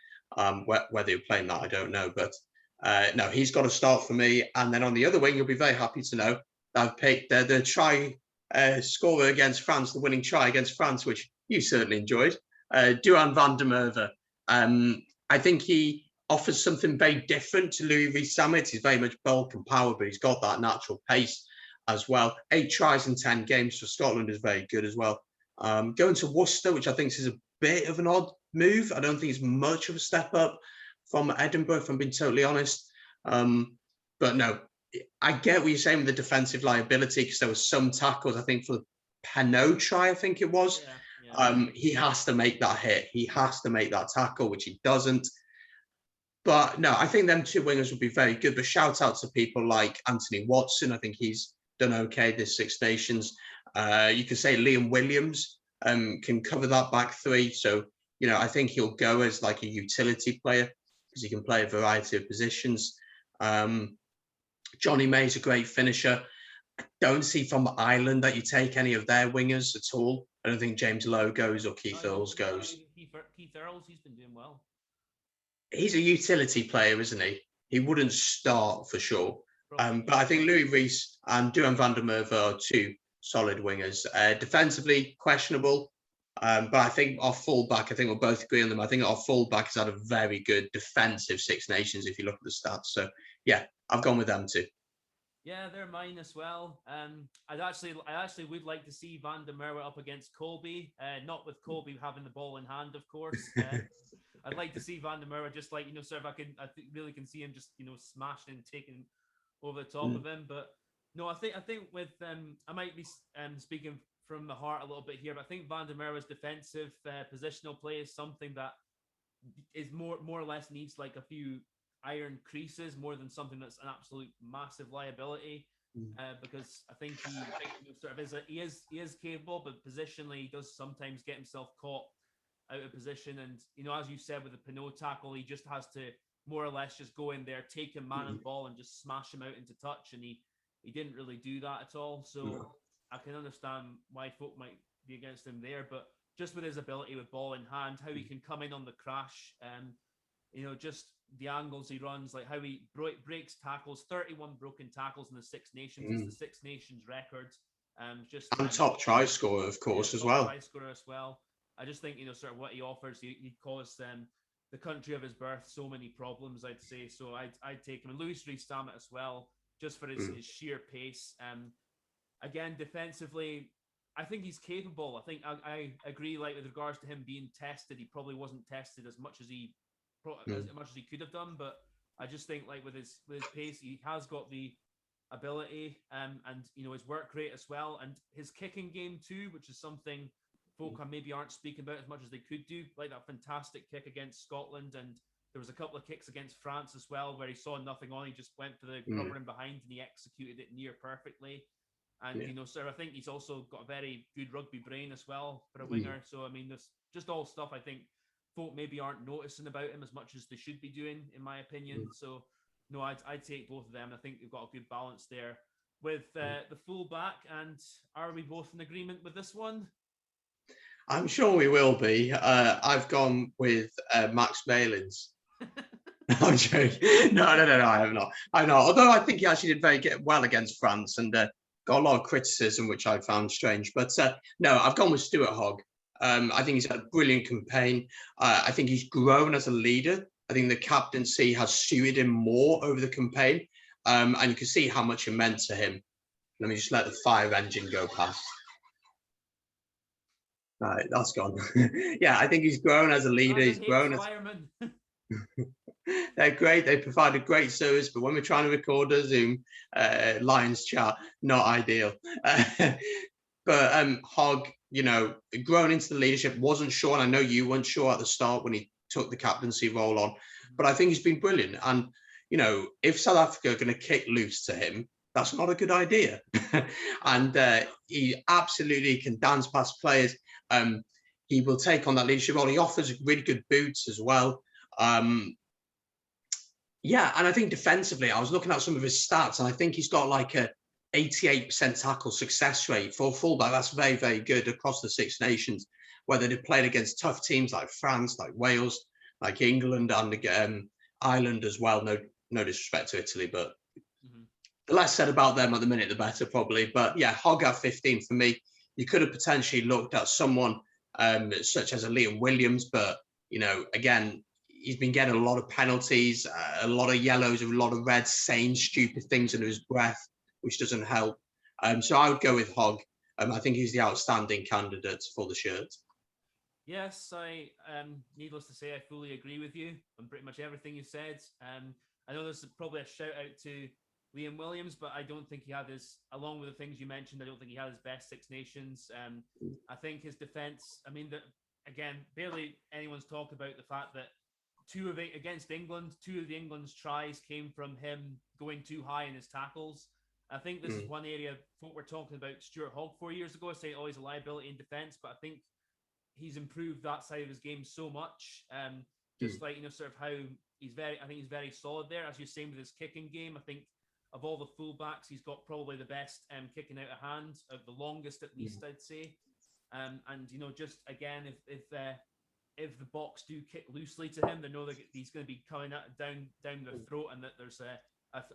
[SPEAKER 2] Whether you're playing that, I don't know. But no, he's got to start for me. And then on the other wing, you'll be very happy to know that I've picked the try scorer against France, the winning try against France, which you certainly enjoyed, Duhan van der Merwe. I think he offers something very different to Louis Rees-Zammit. He's very much bulk and power, but he's got that natural pace as well. 8 tries in 10 games for Scotland is very good as well. Going to Worcester, which I think is a bit of an odd move. I don't think it's much of a step up from Edinburgh, if I'm being totally honest. But no, I get what you're saying with the defensive liability, because there were some tackles, I think, for the Penot try, I think it was. Yeah. He has to make that hit. He has to make that tackle, which he doesn't. But no, I think them two wingers would be very good. But shout out to people like Anthony Watson. I think he's done okay this Six Nations. You could say Liam Williams can cover that back three. So, you know, I think he'll go as like a utility player because he can play a variety of positions. Johnny May's a great finisher. I don't see from Ireland that you take any of their wingers at all. I don't think James Lowe goes or Keith Earls goes.
[SPEAKER 1] Keith Earls, he's been doing well.
[SPEAKER 2] He's a utility player, isn't he? He wouldn't start for sure. But I think Louis Rees and Duhan van der Merwe are two solid wingers. Defensively, questionable. But I think our fullback, I think we'll both agree on them. I think our fullback has had a very good defensive Six Nations if you look at the stats. So yeah, I've gone with them too.
[SPEAKER 1] Yeah, they're mine as well. I actually would like to see Van der Merwe up against Colby. Not with Colby having the ball in hand, of course. I'd like to see Van der Merwe just like sort of I really can see him just smashing and taking over the top of him. But no, I think with I might be speaking from the heart a little bit here, but I think Van der Merwe's defensive positional play is something that is more or less needs like a few iron creases more than something that's an absolute massive liability. Because I think he sort of he is capable, but positionally he does sometimes get himself caught out of position. And as you said with the Pinot tackle, he just has to more or less just go in there, take him man and ball, and just smash him out into touch. And he didn't really do that at all. So I can understand why folk might be against him there, but just with his ability with ball in hand, how he can come in on the crash, just the angles he runs, like how he breaks tackles, 31 broken tackles in the Six Nations. It's the Six Nations record.
[SPEAKER 2] And top try scorer, of course, as well.
[SPEAKER 1] Try scorer as well. I just think, sort of what he offers, he caused the country of his birth so many problems, I'd say. So I'd take him. And Louis Rees-Stammet as well, just for his sheer pace. Again, defensively, I think he's capable. I think I agree, like with regards to him being tested, he probably wasn't tested as much as he could have done. But I just think, like with his pace, he has got the ability and his work rate as well, and his kicking game too, which is something folk maybe aren't speaking about as much as they could do. Like that fantastic kick against Scotland, and there was a couple of kicks against France as well where he saw nothing on. He just went for the rubber in behind and he executed it near perfectly. And I think he's also got a very good rugby brain as well for a winger. So I mean, there's just all stuff I think folk maybe aren't noticing about him as much as they should be doing, in my opinion. So no, I'd take both of them. I think we've got a good balance there with the fullback. And are we both in agreement with this one?
[SPEAKER 2] I'm sure we will be. I've gone with Max Malins. I'm joking. No, I have not. I know. Although I think he actually did very well against France and got a lot of criticism, which I found strange. But no, I've gone with Stuart Hogg. I think he's had a brilliant campaign. I think he's grown as a leader. I think the captaincy has suited him more over the campaign. And you can see how much it meant to him. Let me just let the fire engine go past. Right, that's gone. Yeah, I think he's grown as a leader. He's grown as firemen. They're great. They provide a great service, but when we're trying to record a Zoom Lions chat, not ideal. But Hogg, grown into the leadership, wasn't sure, and I know you weren't sure at the start when he took the captaincy role on, but I think he's been brilliant. And if South Africa are going to kick loose to him, that's not a good idea. And he absolutely can dance past players. He will take on that leadership role. He offers really good boots as well. Yeah, and I think defensively, I was looking at some of his stats, and I think he's got like a 88% tackle success rate for a fullback. That's very, very good across the Six Nations, whether they've played against tough teams like France, like Wales, like England, and Ireland as well. No disrespect to Italy, but the less said about them at the minute, the better, probably. But yeah, Hogg at 15 for me. You could have potentially looked at someone such as a Liam Williams, but again, he's been getting a lot of penalties, a lot of yellows, a lot of reds, saying stupid things under his breath, which doesn't help. So I would go with Hogg. I think he's the outstanding candidate for the shirt.
[SPEAKER 1] Yes, I needless to say, I fully agree with you on pretty much everything you said. I know there's probably a shout out to Liam Williams, but I don't think he had along with the things you mentioned, I don't think he had his best Six Nations. I think his defence, again, barely anyone's talked about the fact that against England, two of England's tries came from him going too high in his tackles. I think this is one area what we're talking about Stuart Hogg 4 years ago, saying he's a liability in defence, but I think he's improved that side of his game so much. Just like sort of how I think he's very solid there. As you're saying with his kicking game, I think of all the fullbacks, he's got probably the best kicking out of hand, the longest at least, I'd say. And just again, if the box do kick loosely to him, they know that he's going to be coming down their throat, and that there's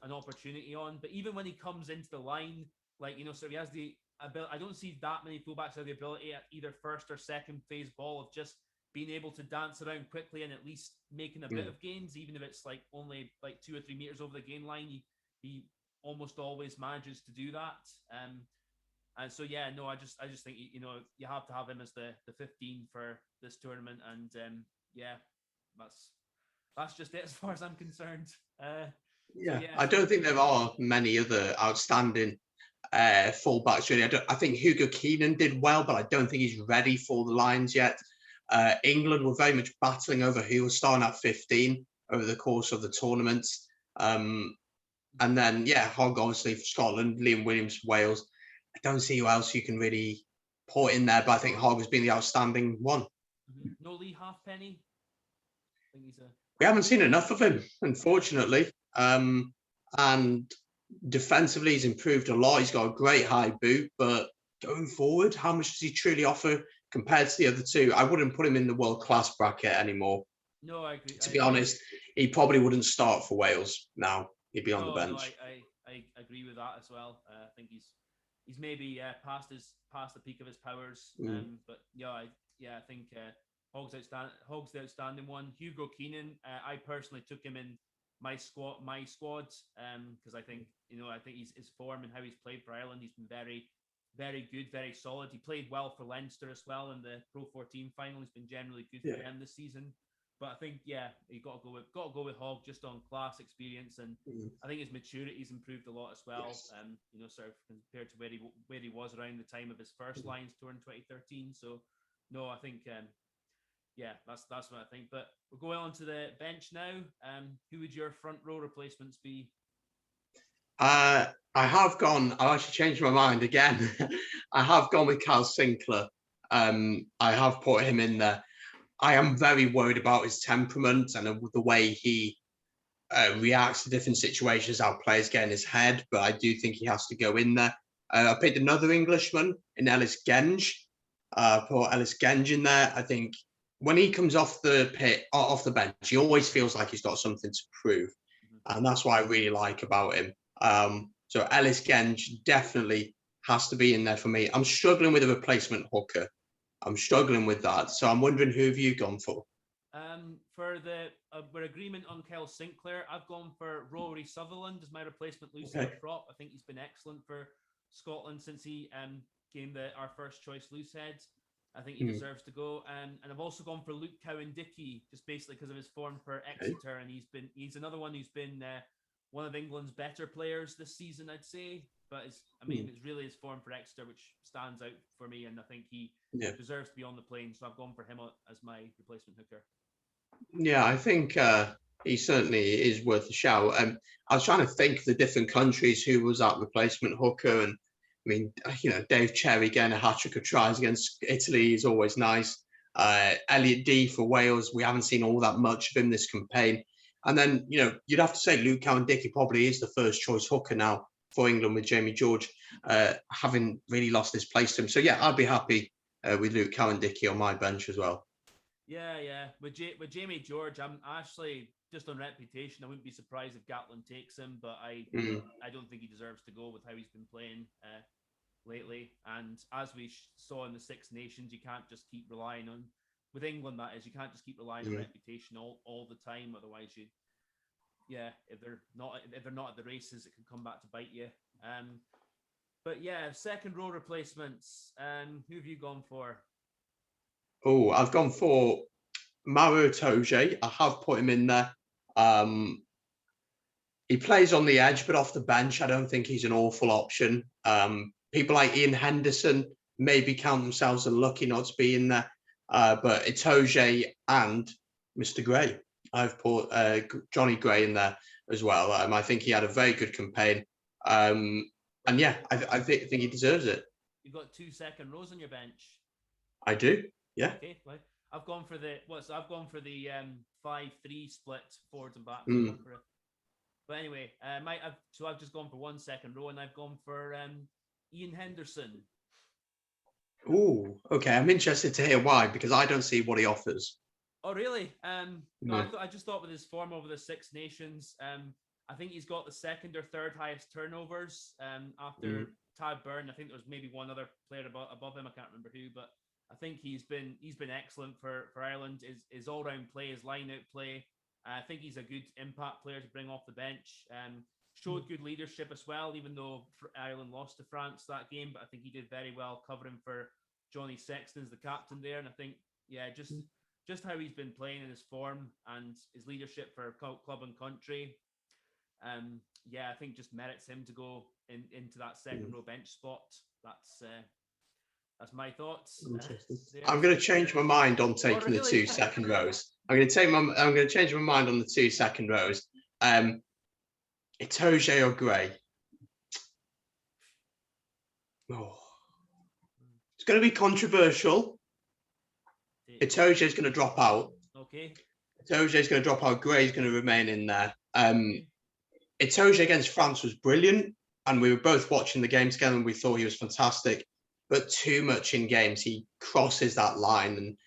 [SPEAKER 1] an opportunity on. But even when he comes into the line, like so he has the I don't see that many fullbacks have the ability at either first or second phase ball of just being able to dance around quickly and at least making a bit of gains, even if it's like only like 2 or 3 meters over the gain line. He almost always manages to do that. And so yeah, no, I just think you have to have him as the 15 for this tournament, and yeah, that's just it as far as I'm concerned.
[SPEAKER 2] I don't think there are many other outstanding fullbacks really. I think Hugo Keenan did well, but I don't think he's ready for the Lions yet. England were very much battling over who was starting at 15 over the course of the tournament. And then, Hogg obviously for Scotland, Liam Williams for Wales. I don't see who else you can really put in there, but I think Hogg has been the outstanding one.
[SPEAKER 1] No Lee Halfpenny? I think
[SPEAKER 2] we haven't seen enough of him, unfortunately. And defensively, he's improved a lot. He's got a great high boot, but going forward, how much does he truly offer compared to the other two? I wouldn't put him in the world-class bracket anymore.
[SPEAKER 1] No, I agree.
[SPEAKER 2] To be honest, he probably wouldn't start for Wales now. He'd be on the bench.
[SPEAKER 1] No, I agree with that as well. I think he's maybe past the peak of his powers. But I think Hogg's the outstanding one. Hugo Keenan, I personally took him in my squad because I think his form and how he's played for Ireland, he's been very, very good, very solid. He played well for Leinster as well in the Pro 14 final. He's been generally good for him this season. But I think you got to go with Hogg just on class, experience, and I think his maturity's improved a lot as well. Sort of compared to where he was around the time of his first Lions tour in 2013. So no, I think that's what I think. But we're going on to the bench now. Who would your front row replacements be?
[SPEAKER 2] I've actually changed my mind again. I have gone with Kyle Sinclair. I have put him in there. I am very worried about his temperament and the way he reacts to different situations, how players get in his head, but I do think he has to go in there. I picked another Englishman in Ellis Genge. Put Ellis Genge in there. I think when he comes off the bench, he always feels like he's got something to prove. And that's what I really like about him. So Ellis Genge definitely has to be in there for me. I'm struggling with a replacement hooker. I'm struggling with that. So I'm wondering, who have you gone for?
[SPEAKER 1] For the agreement on Kyle Sinclair, I've gone for Rory Sutherland as my replacement loose head prop. I think he's been excellent for Scotland since he gained our first choice loose head. I think he deserves to go. And I've also gone for Luke Cowan-Dickey, just basically because of his form for Exeter. And he's another one who's been one of England's better players this season, I'd say. But it's really his form for Exeter which stands out for me, and I think he deserves to be on the plane. So I've gone for him as my replacement hooker. Yeah,
[SPEAKER 2] I think he certainly is worth a shout. I was trying to think of the different countries who was that replacement hooker, and I mean, Dave Cherry getting a hat-trick of tries against Italy is always nice. Elliot Dee for Wales, we haven't seen all that much of him this campaign. And then, you'd have to say Luke Cowan-Dickey probably is the first choice hooker now for England with Jamie George, having really lost his place to him. So I'd be happy with Luke Cowan-Dickey on my bench as well.
[SPEAKER 1] Yeah. With Jamie George, I'm actually just on reputation. I wouldn't be surprised if Gatlin takes him, but I don't think he deserves to go with how he's been playing lately. And as we saw in the Six Nations, you can't just keep relying on, with England that is, you can't just keep relying on reputation all the time. Otherwise, if they're not at the races, it can come back to bite you. But second row replacements. Who have you gone for?
[SPEAKER 2] Oh, I've gone for Maro Itoje. I have put him in there. He plays on the edge, but off the bench, I don't think he's an awful option. People like Ian Henderson maybe count themselves as lucky not to be in there. But Itoje and Mr. Gray. I've put Johnny Gray in there as well. I think he had a very good campaign. I think he deserves it.
[SPEAKER 1] You've got 2 second rows on your bench.
[SPEAKER 2] I do. Yeah.
[SPEAKER 1] Okay. Well, I've gone for the 5-3 split forwards and backs. But anyway, I've just gone for 1 second row, and I've gone for Ian Henderson.
[SPEAKER 2] Oh, okay. I'm interested to hear why, because I don't see what he offers.
[SPEAKER 1] Oh, really? No, I just thought with his form over the Six Nations, I think he's got the second or third highest turnovers after Ty Byrne. I think there was maybe one other player above him. I can't remember who, but I think he's been excellent for Ireland. His all round play, his line out play. I think he's a good impact player to bring off the bench. Showed good leadership as well, even though Ireland lost to France that game. But I think he did very well covering for Johnny Sexton as the captain there. And I think, just how he's been playing in his form and his leadership for club and country. I think just merits him to go into that second row bench spot. That's my thoughts.
[SPEAKER 2] I'm going to change my mind on taking the 2 second rows. I'm going to change my mind on the 2 second rows. Itoje or Gray? Oh. It's going to be controversial. Itoje is going to drop out.
[SPEAKER 1] Okay.
[SPEAKER 2] Itoje is going to drop out. Gray is going to remain in there. Itoje against France was brilliant, and we were both watching the game together, and we thought he was fantastic. But too much in games, he crosses that line, and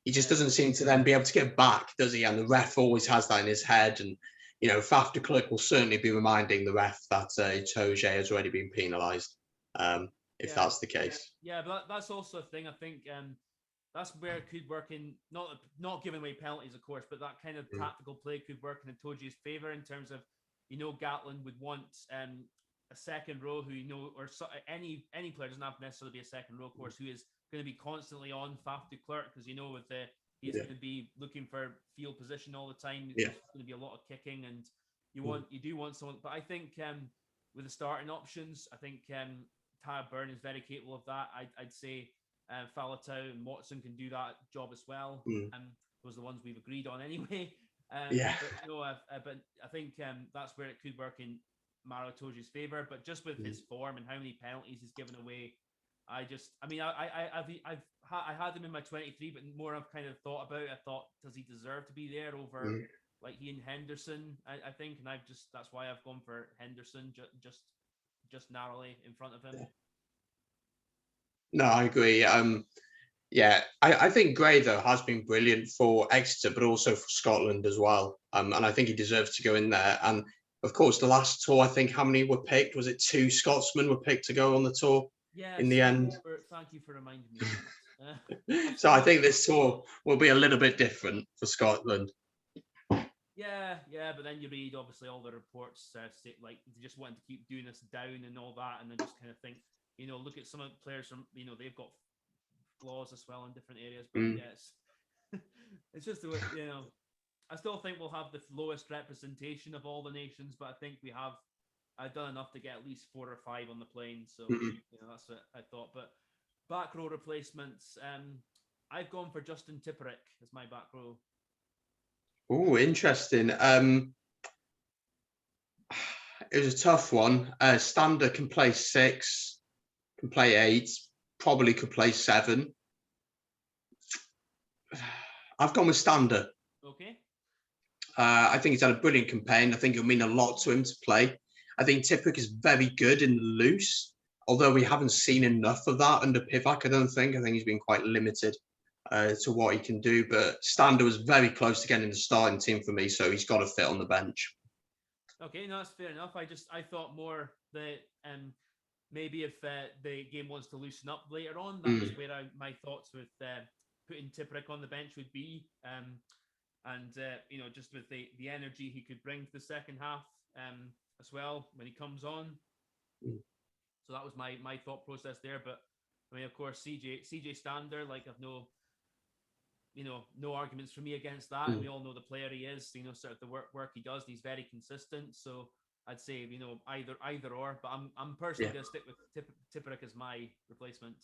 [SPEAKER 2] he just doesn't seem to then be able to get back, does he? And the ref always has that in his head. And Faf de Klerk will certainly be reminding the ref that Itoje has already been penalised, if that's the case.
[SPEAKER 1] Yeah, but that's also a thing. I think that's where it could work in not giving away penalties, of course, but that kind of tactical play could work in Itoje's favour in terms of, Gatland would want a second row who or any player doesn't have to necessarily be a second row, of course, who is going to be constantly on Faf de Klerk, because he's going to be looking for field position all the time. There's going to be a lot of kicking, and you do want someone. But I think with the starting options, I think Ty Byrne is very capable of that. I'd say Faletau and Watson can do that job as well. Those are the ones we've agreed on anyway. But I think that's where it could work in Maro Itoje's favour. But just with his form and how many penalties he's given away, I had him in my 23, but more I've kind of thought about it. I thought, does he deserve to be there over like he and Henderson? I think, and that's why I've gone for Henderson just narrowly in front of him.
[SPEAKER 2] No, I agree. I think Gray though has been brilliant for Exeter, but also for Scotland as well. And I think he deserves to go in there. And of course, the last tour, I think how many were picked? Was it 2 Scotsmen were picked to go on the tour? In the end.
[SPEAKER 1] Thank you for reminding me.
[SPEAKER 2] So I think this tour will be a little bit different for Scotland.
[SPEAKER 1] Yeah, but then you read obviously all the reports like they just wanting to keep doing this down and all that, and then just kind of think, look at some of the players from, they've got flaws as well in different areas, but yes, it's just the way, I still think we'll have the lowest representation of all the nations, but I think I've done enough to get at least 4 or 5 on the plane, so that's what I thought. But back row replacements, I've gone for Justin Tipuric as my back row.
[SPEAKER 2] Oh, interesting. It was a tough one. Stander can play 6, can play 8, probably could play 7. I've gone with Stander.
[SPEAKER 1] Okay.
[SPEAKER 2] I think he's had a brilliant campaign. I think it'll mean a lot to him to play. I think Tipuric is very good in loose, although we haven't seen enough of that under Pivac, I don't think. I think he's been quite limited to what he can do. But Stander was very close to getting the starting team for me, so he's got to fit on the bench.
[SPEAKER 1] Okay, no, that's fair enough. I thought more that maybe if the game wants to loosen up later on, that was where my thoughts with putting Tipuric on the bench would be. Just with the energy he could bring to the second half as well when he comes on. So that was my thought process there. But I mean, of course, CJ Stander, like I've no arguments for me against that. And we all know the player he is, sort of the work he does, and he's very consistent. So I'd say, either or, but I'm personally going to stick with Tipuric as my replacement.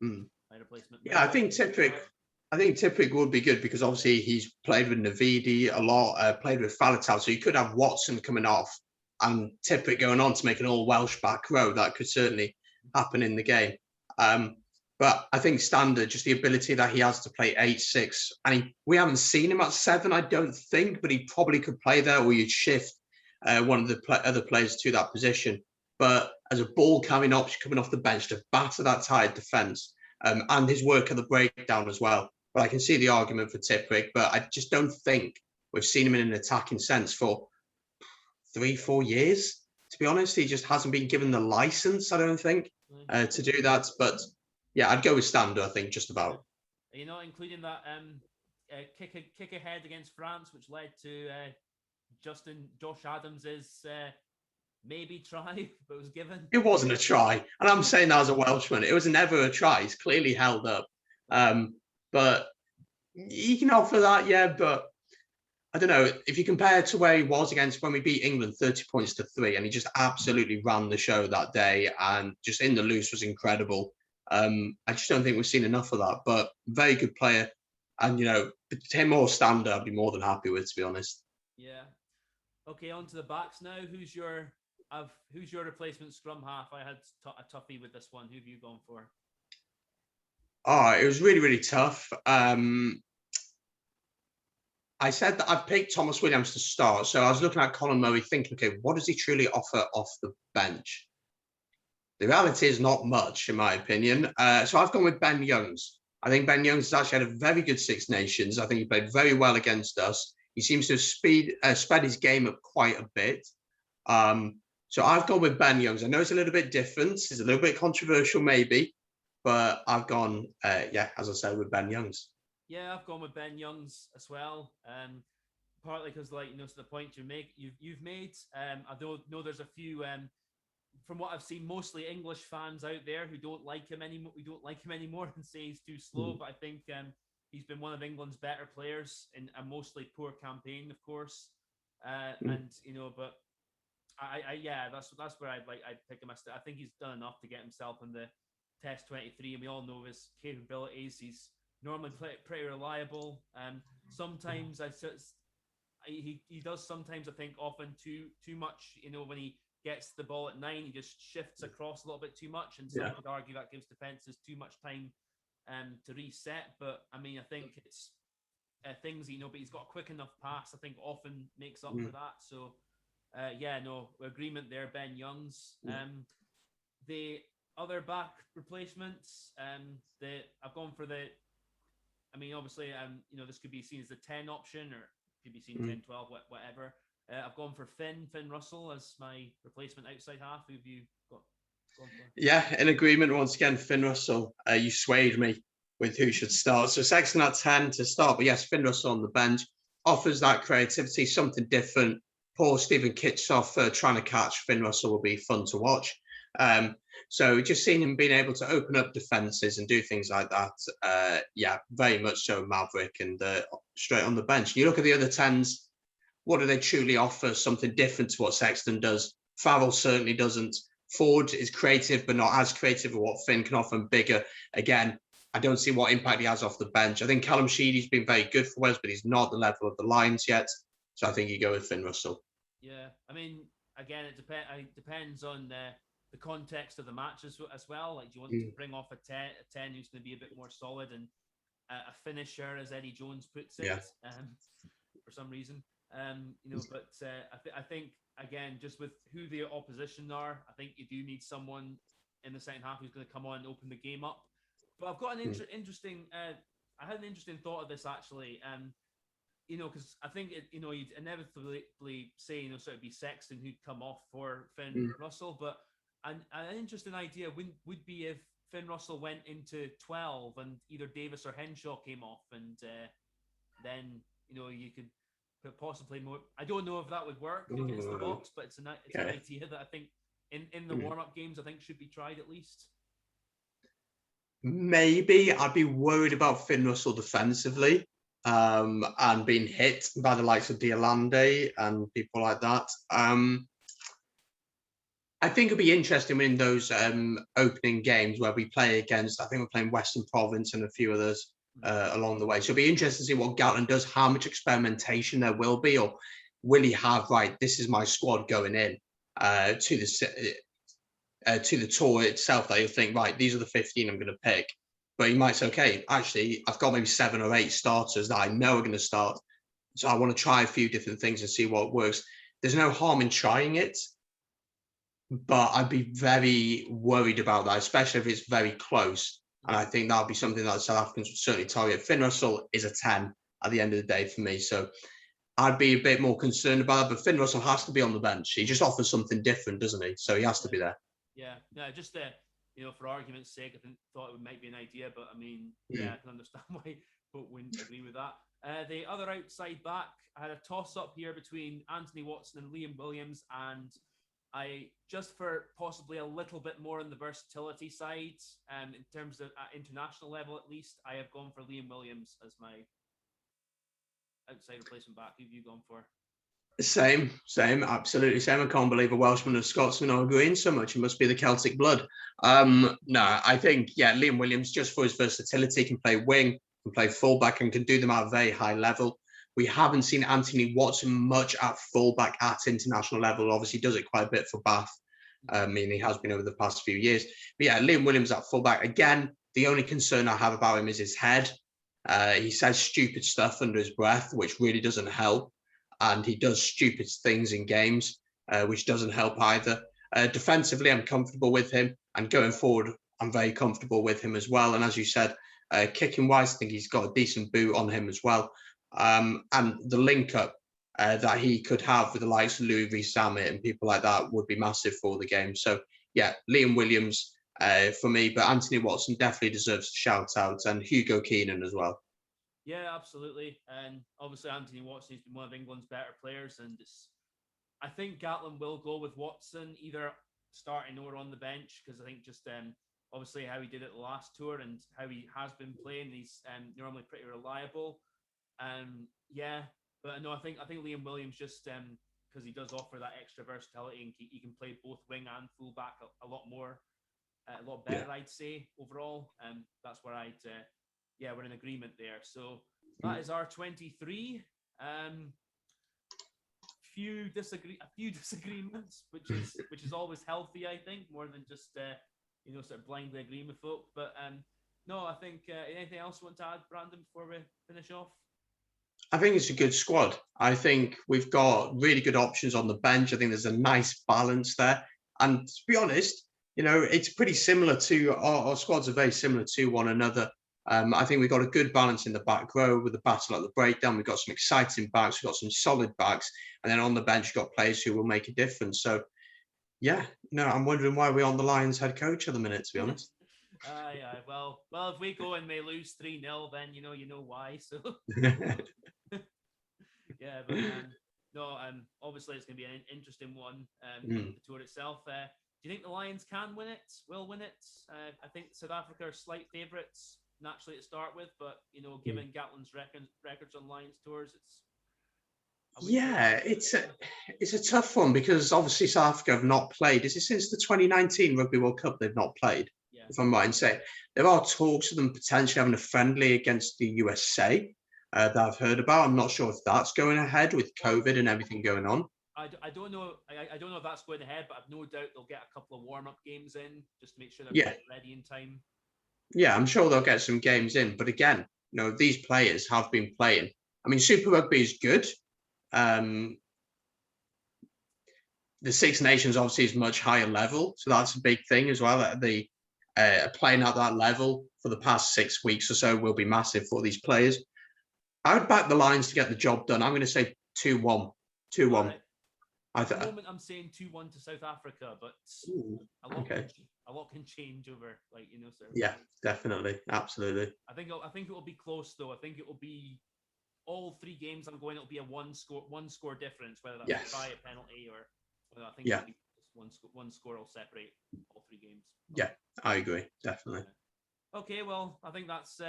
[SPEAKER 1] My replacement.
[SPEAKER 2] Yeah, I think Tipuric would be good because obviously he's played with Navidi a lot, played with Faletau, so you could have Watson coming off and Tipuric going on to make an all Welsh back row. That could certainly happen in the game. But I think Stander, just the ability that he has to play 8, 6, and we haven't seen him at 7, I don't think, but he probably could play there, or you'd shift one of the other players to that position. But as a ball carrying option coming off the bench to batter that tired defence, and his work at the breakdown as well. But I can see the argument for Tipuric, but I just don't think we've seen him in an attacking sense for 3-4 years. To be honest, he just hasn't been given the license, I don't think, to do that. But yeah, I'd go with Stander, I think, just about.
[SPEAKER 1] You know, including that kick ahead against France, which led to Josh Adams's maybe try, but was given.
[SPEAKER 2] It wasn't a try, and I'm saying that as a Welshman. It was never a try. It's clearly held up. But you can offer that, yeah. But I don't know, if you compare to where he was against when we beat England 30 points to 3, and he just absolutely ran the show that day and just in the loose was incredible. I just don't think we've seen enough of that, but very good player. And, you know, him or Stander, I'd be more than happy with, to be honest.
[SPEAKER 1] Yeah. Okay, on to the backs now. Who's your replacement scrum half? I had a toughie with this one. Who have you gone for?
[SPEAKER 2] Oh, it was really, really tough. I said that I picked Thomas Williams to start. So I was looking at Colin Murray thinking, okay, what does he truly offer off the bench? The reality is not much, in my opinion. So I've gone with Ben Youngs. I think Ben Youngs has actually had a very good Six Nations. I think he played very well against us. He seems to have sped his game up quite a bit. So I've gone with Ben Youngs. I know it's a little bit different. It's a little bit controversial, maybe. But I've gone, as I said, with Ben Youngs.
[SPEAKER 1] Yeah, I've gone with Ben Youngs as well. Partly because, like, you know, to the point you've made. I don't know there's a few, from what I've seen, mostly English fans out there who don't like him anymore. We don't like him anymore and say he's too slow. But I think he's been one of England's better players in a mostly poor campaign, of course. And you know, but that's where I'd pick him. I think he's done enough to get himself in the Test 23, and we all know his capabilities. He's normally pretty reliable. Sometimes he does sometimes, I think, often too much. You know, when he gets the ball at 9, he just shifts across a little bit too much, and some would argue that gives defenses too much time to reset. But I mean, I think it's things, you know, but he's got a quick enough pass, I think, often makes up for that. So agreement there, Ben Youngs. The other back replacements, I've gone for the, I mean, obviously, you know, this could be seen as the 10 option, or could be seen 10, 12, whatever. I've gone for Finn Russell as my replacement outside half. Who have you gone for?
[SPEAKER 2] Yeah, in agreement once again, Finn Russell. You swayed me with who should start. So Sexton at 10 to start, but yes, Finn Russell on the bench offers that creativity, something different. Poor Stephen Kitsoff trying to catch Finn Russell will be fun to watch. So just seeing him being able to open up defenses and do things like that, very much so Maverick, and straight on the bench. You look at the other 10s, what do they truly offer? Something different to what Sexton does. Farrell certainly doesn't. Ford is creative, but not as creative as what Finn can offer, and bigger. Again, I don't see what impact he has off the bench. I think Callum Sheedy's been very good for Wales, but he's not the level of the Lions yet. So I think you go with Finn Russell.
[SPEAKER 1] Yeah, I mean, again, it depends on the context of the match as well. Like, do you want to bring off a 10 who's going to be a bit more solid and a finisher, as Eddie Jones puts it, for some reason? You know, but I think, again, just with who the opposition are, I think you do need someone in the second half who's going to come on and open the game up. But I've got an interesting. I had an interesting thought of this, actually. You know, because I think you know, you'd inevitably say, you know, sort of be Sexton who'd come off for Finn Russell, but an interesting idea would be if Finn Russell went into 12 and either Davis or Henshaw came off, and then, you know, you could possibly more. I don't know if that would work against the Box, but it's an idea that I think in the warm-up games, I think should be tried at least.
[SPEAKER 2] Maybe I'd be worried about Finn Russell defensively, and being hit by the likes of Diolande and people like that. I think it'd be interesting in those opening games where we play against, I think we're playing Western Province and a few others along the way. So it'll be interesting to see what Gatland does, how much experimentation there will be, or will he have, right, this is my squad going in to the tour itself, that you'll think, right, these are the 15 I'm going to pick. But he might say, okay, actually, I've got maybe 7 or 8 starters that I know are going to start. So I want to try a few different things and see what works. There's no harm in trying it, but I'd be very worried about that, especially if it's very close. And I think that would be something that the South Africans would certainly target. Finn Russell is a 10 at the end of the day for me. So I'd be a bit more concerned about it. But Finn Russell has to be on the bench. He just offers something different, doesn't he? So he has to be there.
[SPEAKER 1] Yeah, no, just for argument's sake, thought it might be an idea, but I mean, I can understand why folk wouldn't agree with that. The other outside back, I had a toss-up here between Anthony Watson and Liam Williams, and I, just for possibly a little bit more on the versatility side, in terms of at international level at least, I have gone for Liam Williams as my outside replacement back. Who have you gone for?
[SPEAKER 2] Same, absolutely same. I can't believe a Welshman and Scotsman are agreeing so much. It must be the Celtic blood. No, I think, Liam Williams, just for his versatility, can play wing, can play fullback, and can do them at a very high level. We haven't seen Anthony Watson much at fullback at international level. Obviously, does it quite a bit for Bath. He has been over the past few years. But Liam Williams at fullback. Again, the only concern I have about him is his head. He says stupid stuff under his breath, which really doesn't help. And he does stupid things in games, which doesn't help either. Defensively, I'm comfortable with him. And going forward, I'm very comfortable with him as well. And as you said, kicking wise, I think he's got a decent boot on him as well. And the link up that he could have with the likes of Louis V. Samet and people like that would be massive for the game. So, Liam Williams for me, but Anthony Watson definitely deserves a shout out, and Hugo Keenan as well.
[SPEAKER 1] Yeah, absolutely. And obviously, Anthony Watson has been one of England's better players. And I think Gatland will go with Watson, either starting or on the bench, because I think just obviously how he did it the last tour and how he has been playing, he's normally pretty reliable. But no, I think Liam Williams, just because he does offer that extra versatility, and he can play both wing and fullback a lot better, I'd say, overall. That's where we're in agreement there. So that is our 23. Few disagreements, which is always healthy, I think, more than just sort of blindly agreeing with folk. But no, I think anything else you want to add, Brandon, before we finish off?
[SPEAKER 2] I think it's a good squad. I think we've got really good options on the bench. I think there's a nice balance there. And to be honest, it's pretty similar to our squads are very similar to one another. I think we've got a good balance in the back row with the battle at the breakdown. We've got some exciting backs. We've got some solid backs. And then on the bench, you've got players who will make a difference. So, I'm wondering why we're on the Lions head coach at the minute, to be honest.
[SPEAKER 1] Well, if we go and they lose 3-0, then you know why. So obviously it's going to be an interesting one. The tour itself. Do you think the Lions can win it? Will win it? I think South Africa are slight favourites naturally to start with, but given Gatland's records on Lions tours,
[SPEAKER 2] it's a tough one, because obviously South Africa have not played. Is it since the 2019 Rugby World Cup they've not played? If I'm right in saying. There are talks of them potentially having a friendly against the USA that I've heard about. I'm not sure if that's going ahead with COVID and everything going on.
[SPEAKER 1] I don't know. I don't know if that's going ahead, but I've no doubt they'll get a couple of warm-up games in just to make sure they're ready in time.
[SPEAKER 2] Yeah, I'm sure they'll get some games in. But again, these players have been playing. I mean, Super Rugby is good. The Six Nations obviously is much higher level, so that's a big thing as well. The playing at that level for the past 6 weeks or so will be massive for these players. I would back the Lions to get the job done. I'm going to say 2-1. 2-1.
[SPEAKER 1] Right. At the moment, I'm saying 2-1 to South Africa, but a lot can change over,
[SPEAKER 2] Yeah, definitely, absolutely.
[SPEAKER 1] I think it will be close, though. I think it will be all 3 games. It'll be a one score difference, whether that's a try, a penalty, or whether I think it'll be one score will separate all 3 games.
[SPEAKER 2] Yeah, I agree, definitely.
[SPEAKER 1] Okay, well, I think that's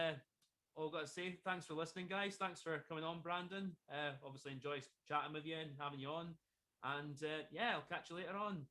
[SPEAKER 1] all I've got to say. Thanks for listening, guys. Thanks for coming on, Brandon. Obviously enjoy chatting with you and having you on. And I'll catch you later on.